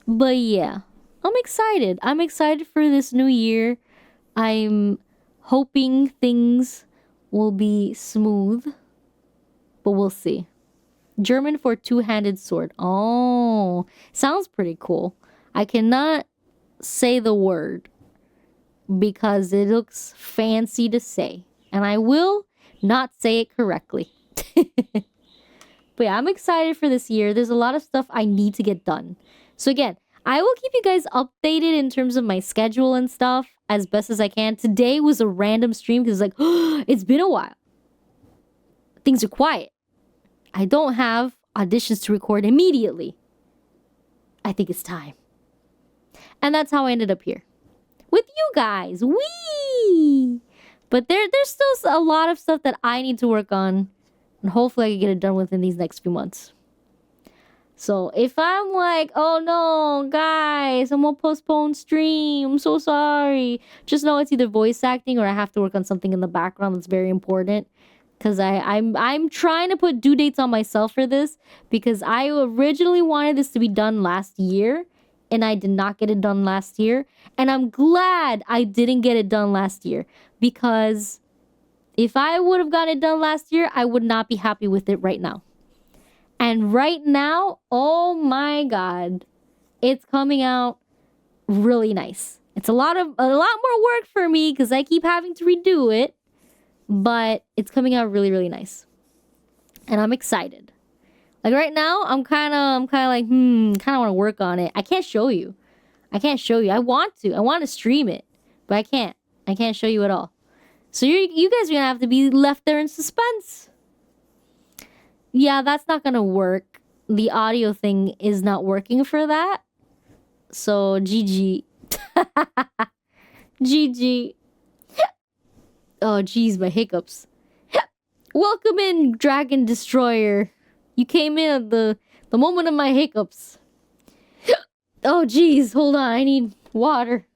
A: But yeah, I'm excited. I'm excited for this new year. I'm hoping things will be smooth, but we'll see. German for two-handed sword. Oh, sounds pretty cool. I cannot say the word because it looks fancy to say, and I will not say it correctly. But yeah, I'm excited for this year. There's a lot of stuff I need to get done. So again, I will keep you guys updated in terms of my schedule and stuff as best as I can. Today was a random stream because like, it's been a while. Things are quiet. I don't have auditions to record immediately. I think it's time. And that's how I ended up here. With you guys. Whee! But there's still a lot of stuff that I need to work on. And hopefully I can get it done within these next few months. So if I'm like, oh no, guys, I'm gonna postpone stream. I'm so sorry. Just know it's either voice acting or I have to work on something in the background that's very important. Because I'm trying to put due dates on myself for this. Because I originally wanted this to be done last year. And I did not get it done last year. And I'm glad I didn't get it done last year. Because if I would have gotten it done last year, I would not be happy with it right now. And right now, oh my god, it's coming out really nice. It's a lot more work for me because I keep having to redo it, but it's coming out really, really nice. And I'm excited. Like right now, I'm kind of like, kind of want to work on it. I can't show you. I want to stream it, but I can't show you at all. So you guys are gonna have to be left there in suspense. Yeah, that's not gonna work. The audio thing is not working for that. So, GG. GG. Oh, geez, my hiccups. Welcome in, Dragon Destroyer. You came in at the moment of my hiccups. Oh, geez, hold on. I need water.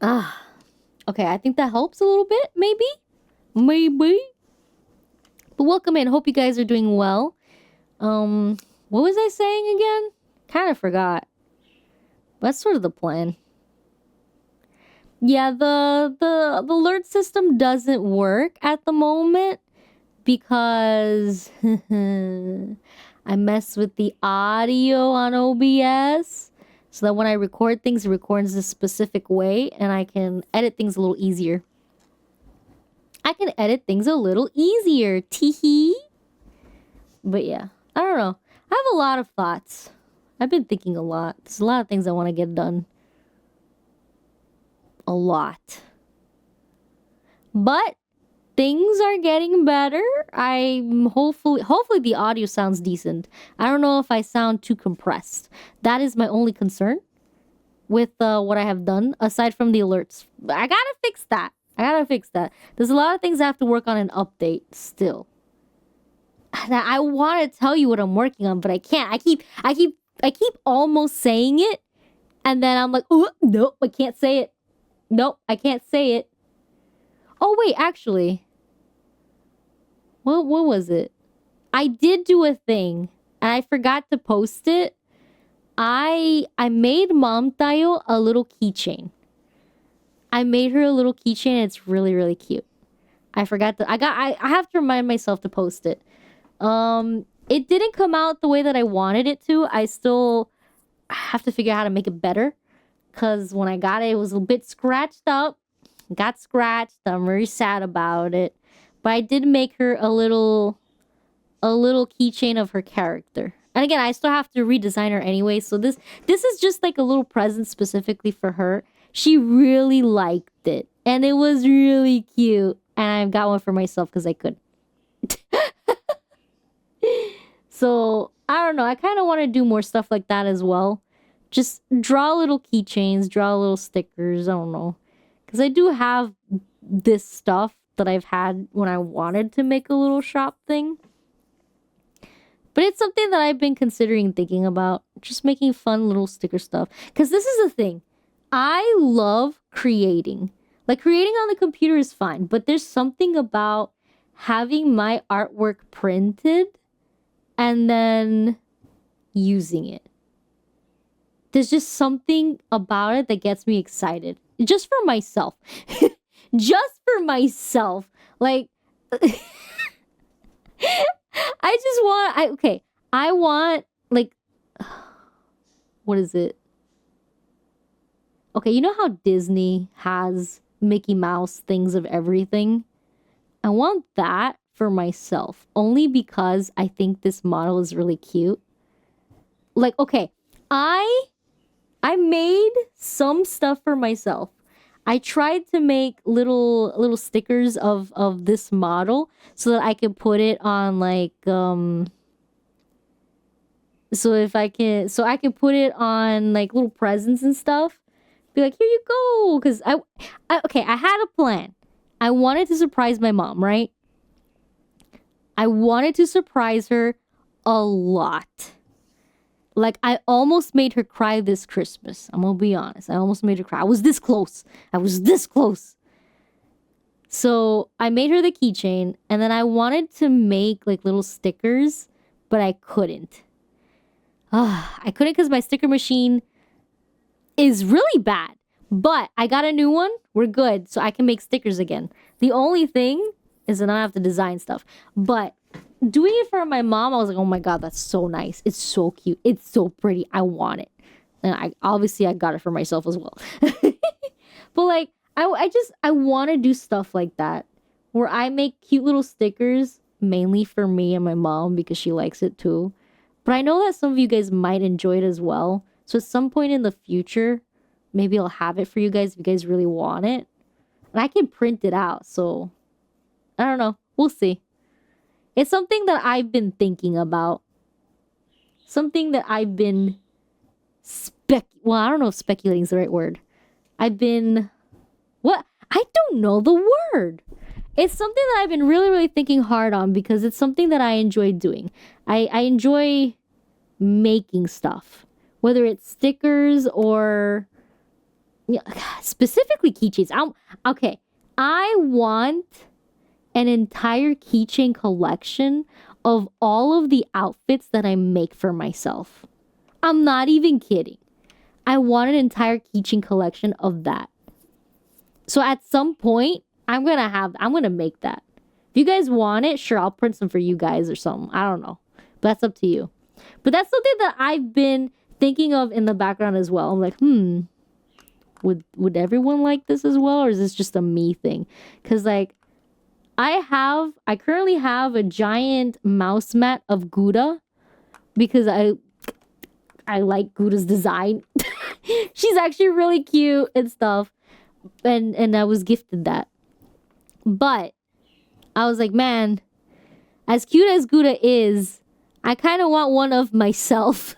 A: Ah. Okay, I think that helps a little bit, maybe? But welcome in. Hope you guys are doing well. What was I saying again? Kind of forgot. That's sort of the plan. Yeah, the alert system doesn't work at the moment because I mess with the audio on OBS. So that when I record things, it records a specific way and I can edit things a little easier. Teehee. But yeah, I don't know. I have a lot of thoughts. I've been thinking a lot. There's a lot of things I want to get done. A lot. But things are getting better. I'm hopefully the audio sounds decent. I don't know if I sound too compressed. That is my only concern with what I have done, aside from the alerts. I gotta fix that. I gotta fix that. There's a lot of things I have to work on and update still. And I want to tell you what I'm working on, but I can't. I keep almost saying it, and then I'm like, oh, nope, I can't say it. Nope, I can't say it. Oh wait, actually, what was it? I did do a thing, and I forgot to post it. I made Mom Tayo a little keychain. I made her a little keychain. It's really, really cute. I forgot to. I have to remind myself to post it. It didn't come out the way that I wanted it to. I still have to figure out how to make it better. Cause when I got it, it was a bit scratched up. Got scratched. I'm very sad about it. But I did make her a little keychain of her character. And again, I still have to redesign her anyway. So this is just like a little present specifically for her. She really liked it. And it was really cute. And I got one for myself because I could. So, I don't know. I kind of want to do more stuff like that as well. Just draw little keychains, draw little stickers. I don't know. Because I do have this stuff that I've had when I wanted to make a little shop thing. But it's something that I've been considering thinking about. Just making fun little sticker stuff. Because this is the thing. I love creating. Like, creating on the computer is fine. But there's something about having my artwork printed and then using it. There's just something about it that gets me excited. Just for myself. Just for myself. Like, I just want, I want, like, what is it? Okay, you know how Disney has Mickey Mouse things of everything? I want that for myself. Only because I think this model is really cute. Like, okay, I made some stuff for myself. I tried to make little stickers of this model so that I could put it on like so I can put it on like little presents and stuff. Be like, here you go, because I had a plan. I wanted to surprise my mom, right? I wanted to surprise her a lot. Like, I almost made her cry this Christmas. I'm gonna be honest. I almost made her cry. I was this close. So I made her the keychain, and then I wanted to make like little stickers, but I couldn't. I couldn't because my sticker machine is really bad. But I got a new one. We're good. So I can make stickers again. The only thing is that I have to design stuff. But doing it for my mom, I was like, oh my God, that's so nice. It's so cute. It's so pretty. I want it. And I got it for myself as well. But like, I want to do stuff like that. Where I make cute little stickers, mainly for me and my mom because she likes it too. But I know that some of you guys might enjoy it as well. So at some point in the future, maybe I'll have it for you guys if you guys really want it. And I can print it out, so I don't know. We'll see. It's something that I've been thinking about. Something that I've been well, I don't know if speculating is the right word. I don't know the word. It's something that I've been really, really thinking hard on because it's something that I enjoy doing. I enjoy making stuff. Whether it's stickers or specifically keychains. I want an entire keychain collection of all of the outfits that I make for myself. I'm not even kidding. I want an entire keychain collection of that. So at some point, I'm gonna make that. If you guys want it, sure, I'll print some for you guys or something. I don't know. But that's up to you. But that's something that I've been thinking of in the background as well. I'm like, would everyone like this as well? Or is this just a me thing? Because like, I currently have a giant mouse mat of Gouda because I like Gouda's design. She's actually really cute and stuff. And I was gifted that. But I was like, man, as cute as Gouda is, I kind of want one of myself.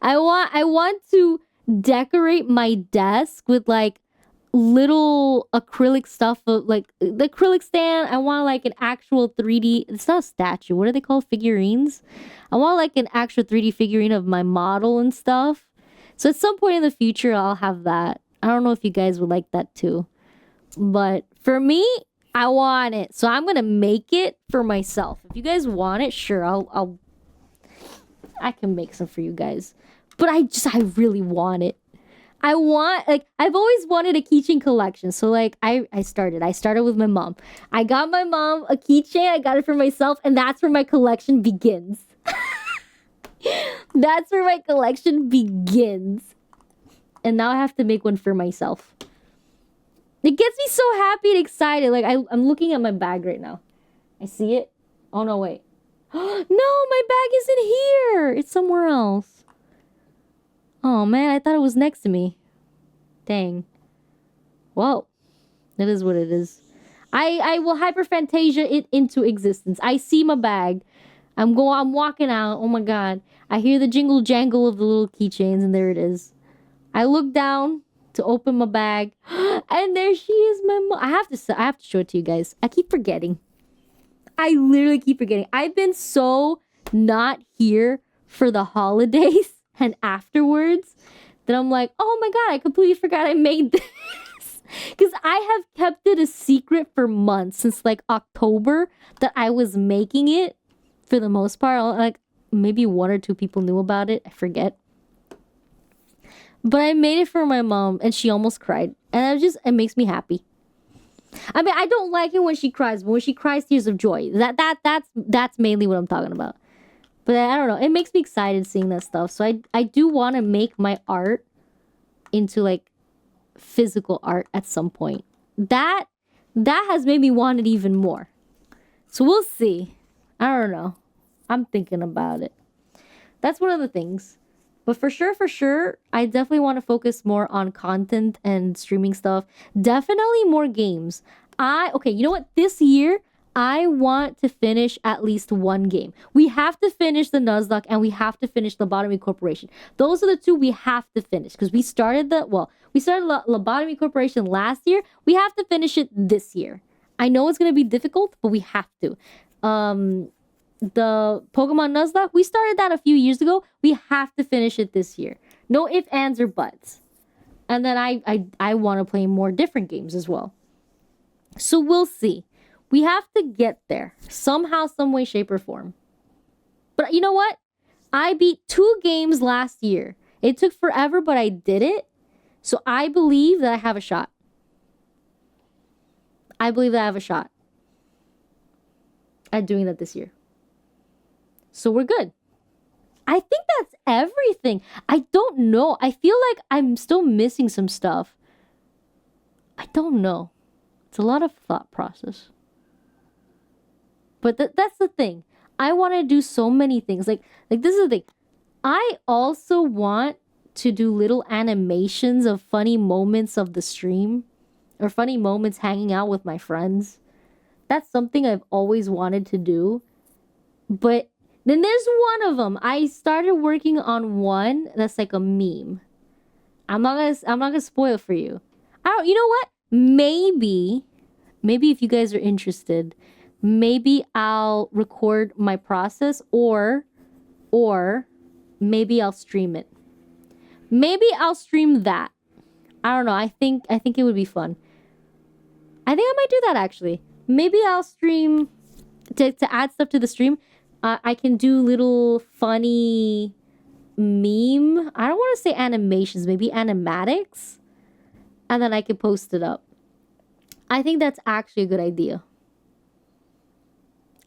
A: I want to decorate my desk with like little acrylic stuff of like the acrylic stand. I want like an actual 3D. It's not a statue. What are they called? Figurines. I want like an actual 3D figurine of my model and stuff. So at some point in the future, I'll have that. I don't know if you guys would like that too. But for me, I want it. So I'm gonna make it for myself. If you guys want it, sure, I can make some for you guys. But I really want it. I want, like, I've always wanted a keychain collection. So like I started with my mom. I got my mom a keychain, I got it for myself, and that's where my collection begins. That's where my collection begins. And now I have to make one for myself. It gets me so happy and excited. Like, I'm looking at my bag right now. I see it. Oh, no, wait. No, my bag isn't here. It's somewhere else. Oh, man, I thought it was next to me. Dang. Well, it is what it is. I will hyperphantasia it into existence. I see my bag. I'm walking out. Oh, my God. I hear the jingle jangle of the little keychains, and there it is. I look down to open my bag, and there she is, my mom. I have to show it to you guys. I keep forgetting. I literally keep forgetting. I've been so not here for the holidays and afterwards that I'm like, oh my God, I completely forgot I made this. Because I have kept it a secret for months, since like October, that I was making it for the most part. Like maybe 1 or 2 people knew about it. I forget. But I made it for my mom, and she almost cried. And it makes me happy. I mean, I don't like it when she cries, but when she cries tears of joy, that's mainly what I'm talking about. But I don't know, it makes me excited seeing that stuff. So I do want to make my art into like physical art at some point. That has made me want it even more. So we'll see. I don't know. I'm thinking about it. That's one of the things. But for sure, I definitely want to focus more on content and streaming stuff. Definitely more games. Okay, you know what? This year, I want to finish at least one game. We have to finish the Nuzlocke, and we have to finish Lobotomy Corporation. Those are the 2 we have to finish, because we started Lobotomy Corporation last year. We have to finish it this year. I know it's going to be difficult, but we have to. The Pokemon Nuzlocke, we started that a few years ago. We have to finish it this year. No ifs, ands, or buts. And then I want to play more different games as well. So we'll see. We have to get there. Somehow, some way, shape, or form. But you know what? I beat 2 games last year. It took forever, but I did it. So I believe that I have a shot. I believe that I have a shot at doing that this year. So we're good. I think that's everything. I don't know. I feel like I'm still missing some stuff. I don't know. It's a lot of thought process. But that's the thing. I want to do so many things. Like this is the thing. I also want to do little animations of funny moments of the stream, or funny moments hanging out with my friends. That's something I've always wanted to do. But then there's one of them. I started working on one that's like a meme. I'm not gonna spoil for you. You know what? Maybe if you guys are interested, maybe I'll record my process, or maybe I'll stream it. Maybe I'll stream that. I don't know. I think it would be fun. I think I might do that actually. Maybe I'll stream to add stuff to the stream. I can do little funny meme. I don't want to say animations, maybe animatics. And then I can post it up. I think that's actually a good idea.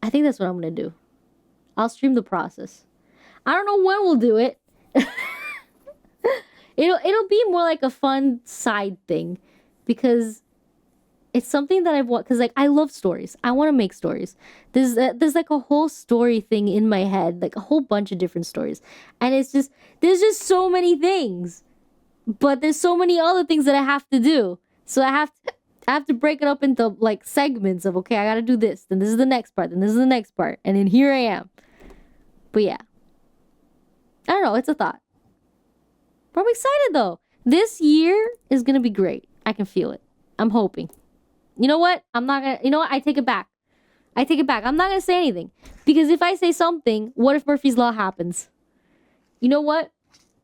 A: I think that's what I'm going to do. I'll stream the process. I don't know when we'll do it. It'll be more like a fun side thing, because it's something that I've watched, because like I love stories. I want to make stories. There's like a whole story thing in my head, like a whole bunch of different stories, and there's just so many things, but there's so many other things that I have to do. So I have to break it up into like segments of, okay, I gotta do this, then this is the next part, then this is the next part, and then here I am. But yeah, I don't know. It's a thought. But I'm excited though. This year is gonna be great. I can feel it. I'm hoping. You know what? I'm not gonna... You know what? I take it back. I take it back. I'm not gonna say anything. Because if I say something, what if Murphy's Law happens? You know what?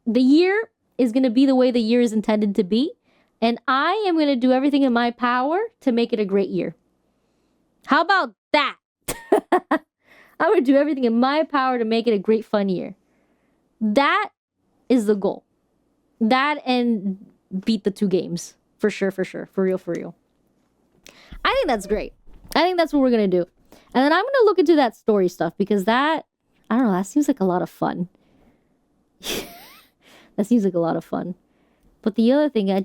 A: The year is gonna be the way the year is intended to be. And I am gonna do everything in my power to make it a great year. How about that? I'm gonna do everything in my power to make it a great fun year. That is the goal. That and beat the 2 games. For sure, for sure. For real, for real. I think that's great. I think that's what we're gonna do. And then I'm gonna look into that story stuff because that, I don't know, that seems like a lot of fun. That seems like a lot of fun. But the other thing, I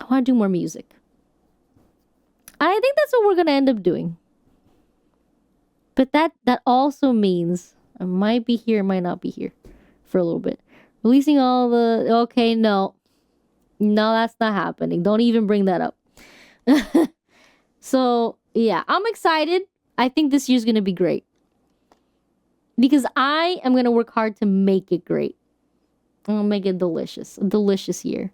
A: want to do more music. I think that's what we're gonna end up doing. But that also means I might be here, might not be here for a little bit. Releasing all the... Okay, no. No, that's not happening. Don't even bring that up. So, yeah. I'm excited. I think this year's going to be great. Because I am going to work hard to make it great. I'm going to make it delicious. A delicious year.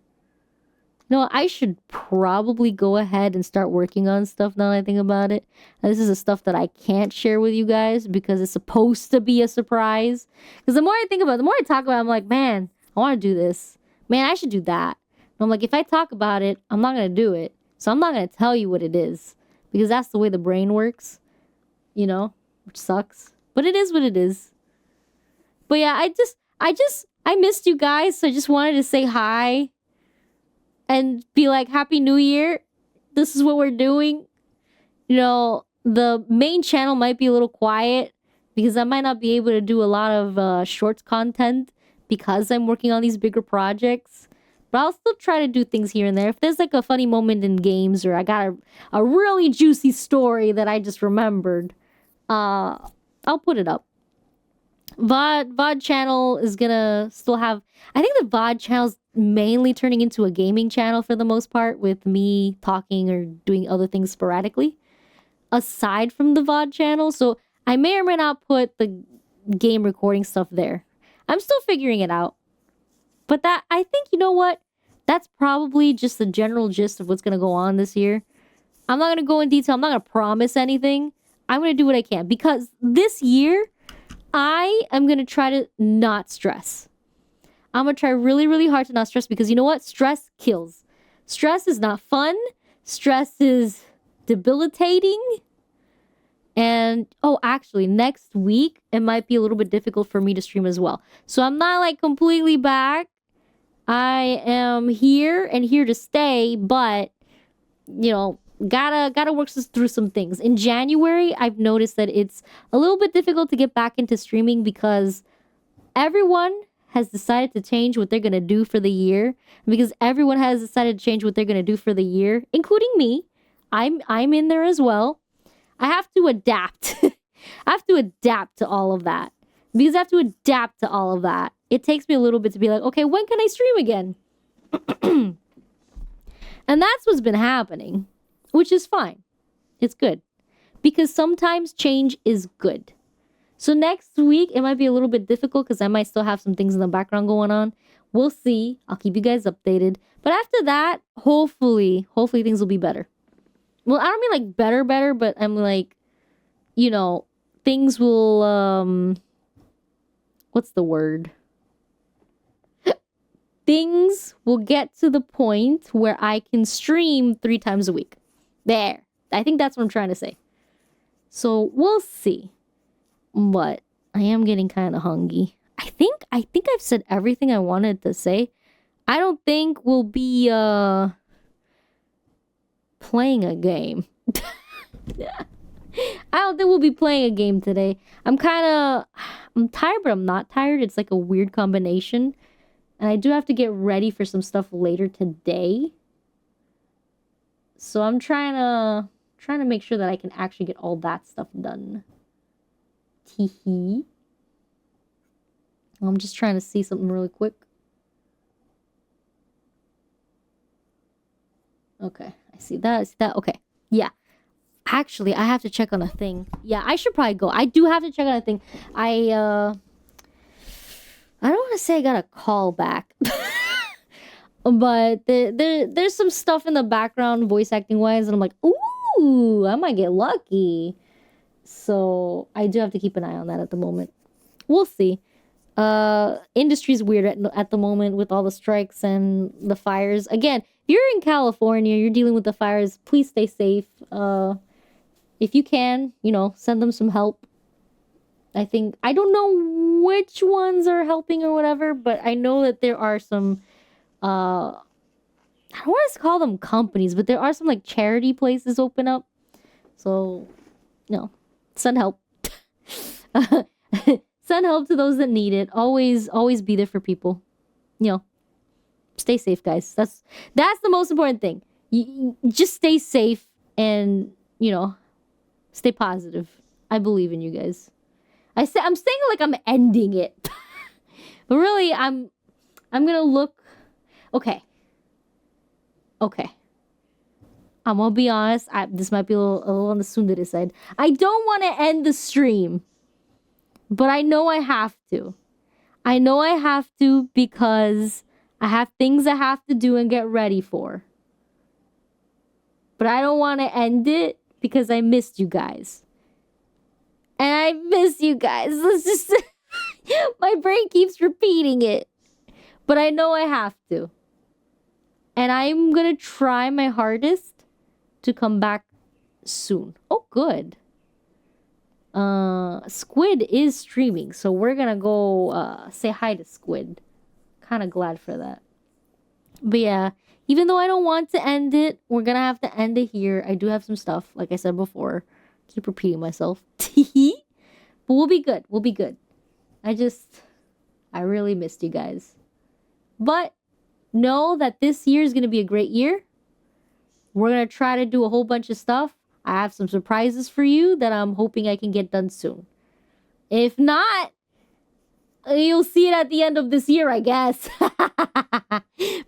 A: No, I should probably go ahead and start working on stuff now that I think about it. Now, this is the stuff that I can't share with you guys because it's supposed to be a surprise. Because the more I think about it, the more I talk about it, I'm like, man, I want to do this. Man, I should do that. And I'm like, if I talk about it, I'm not going to do it. So I'm not going to tell you what it is. Because that's the way the brain works. You know? Which sucks. But it is what it is. But yeah, I missed you guys. So I just wanted to say hi. And be like, Happy New Year. This is what we're doing. You know, the main channel might be a little quiet because I might not be able to do a lot of shorts content because I'm working on these bigger projects. But I'll still try to do things here and there. If there's like a funny moment in games or I got a really juicy story that I just remembered, I'll put it up. VOD channel is gonna still have... I think the VOD channel's mainly turning into a gaming channel for the most part, with me talking or doing other things sporadically aside from the VOD channel. So I may or may not put the game recording stuff there. I'm still figuring it out. But that, I think, you know what? That's probably just the general gist of what's gonna go on this year. I'm not gonna go in detail. I'm not gonna promise anything. I'm gonna do what I can because this year I am going to try to not stress. I'm going to try really, really hard to not stress because you know what? Stress kills. Stress is not fun. Stress is debilitating. And, oh, actually, next week, it might be a little bit difficult for me to stream as well. So I'm not, like, completely back. I am here and here to stay, but, you know, gotta work through some things. In January, I've noticed that it's a little bit difficult to get back into streaming because everyone has decided to change what they're gonna do for the year. Because everyone has decided to change what they're gonna do for the year, including me. I'm in there as well. I have to adapt. I have to adapt to all of that. Because I have to adapt to all of that. It takes me a little bit to be like, okay, when can I stream again? And that's what's been happening. Which is fine. It's good. Because sometimes change is good. So next week, it might be a little bit difficult because I might still have some things in the background going on. We'll see. I'll keep you guys updated. But after that, hopefully things will be better. Well, I don't mean like better, but I'm like, you know, things will, what's the word? Things will get to the point where I can stream 3 times a week. There. I think that's what I'm trying to say. So we'll see. But I am getting kind of hungry. I think I've said everything I wanted to say. I don't think we'll be playing a game. I don't think we'll be playing a game today. I'm tired, but I'm not tired. It's like a weird combination. And I do have to get ready for some stuff later today. So I'm trying to make sure that I can actually get all that stuff done. Teehee. I'm just trying to see something really quick. Okay, I see that. I see that. Okay, yeah. Actually, I have to check on a thing. Yeah, I should probably go. I do have to check on a thing. I don't want to say I got a call back. But there's some stuff in the background voice acting wise, and I'm like, ooh, I might get lucky. So I do have to keep an eye on that at the moment. We'll see. Industry's weird at the moment with all the strikes and the fires. Again, if you're in California, you're dealing with the fires, please stay safe. If you can, send them some help. I don't know which ones are helping or whatever, but I know that there are some, I don't want to call them companies, but there are some like charity places open up. So, send help. Send help to those that need it. Always be there for people. Stay safe, guys. That's the most important thing. You just stay safe and, stay positive. I believe in you guys. I'm saying it like I'm ending it. But really, I'm gonna look. Okay. I'm gonna be honest. This might be a little on the tsundere side. I don't want to end the stream. But I know I have to. I know I have to because I have things I have to do and get ready for. But I don't want to end it because I missed you guys. And I miss you guys. Let's just... My brain keeps repeating it. But I know I have to. And I'm going to try my hardest to come back soon. Oh, good. Squid is streaming, so we're gonna go say hi to Squid. Kind of glad for that. But yeah, even though I don't want to end it, we're gonna have to end it here. I do have some stuff, like I said before. Keep repeating myself. But we'll be good. We'll be good. I really missed you guys. But know that this year is gonna be a great year. We're gonna try to do a whole bunch of stuff. I have some surprises for you that I'm hoping I can get done soon. If not, you'll see it at the end of this year, I guess. But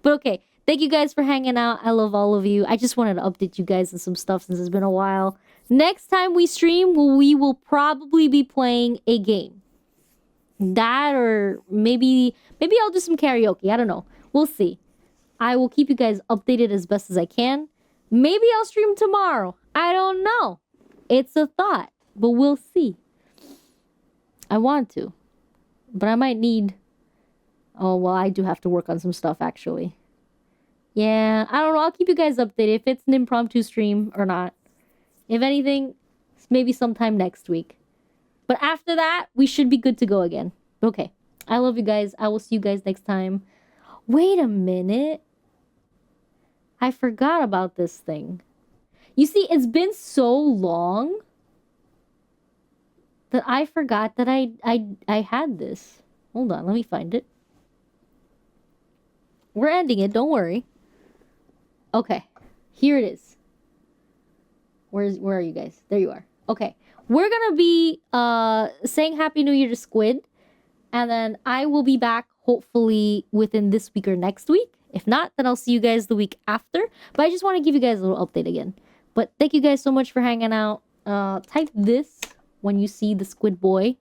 A: okay, thank you guys for hanging out. I love all of you. I just wanted to update you guys on some stuff since it's been a while. Next time we stream, we will probably be playing a game. That or maybe I'll do some karaoke. I don't know. We'll see. I will keep you guys updated as best as I can. Maybe I'll stream tomorrow. I don't know. It's a thought, but we'll see. I want to, but I might need... Oh, well, I do have to work on some stuff, actually. Yeah, I don't know. I'll keep you guys updated if it's an impromptu stream or not. If anything, maybe sometime next week. But after that, we should be good to go again. Okay. I love you guys. I will see you guys next time. Wait a minute. I forgot about this thing. You see, it's been so long that I forgot that I had this. Hold on, let me find it. We're ending it, don't worry. Okay, here it is. Where are you guys? There you are. Okay, we're gonna be saying Happy New Year to Squid, and then I will be back hopefully within this week or next week. If not, then I'll see you guys the week after. But I just want to give you guys a little update again. But thank you guys so much for hanging out. Type this when you see the Squid Boy.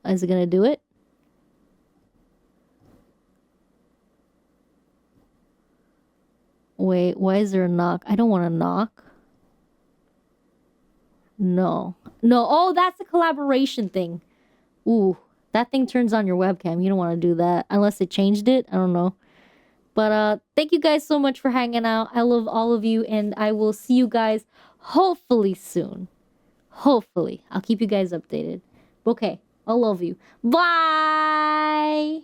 A: Is it gonna do it? Wait, why is there a knock? I don't want to knock. No. Oh, that's a collaboration thing. Ooh, that thing turns on your webcam. You don't want to do that. Unless it changed it. I don't know. But thank you guys so much for hanging out. I love all of you, and I will see you guys hopefully soon. Hopefully. I'll keep you guys updated. Okay. I love you. Bye!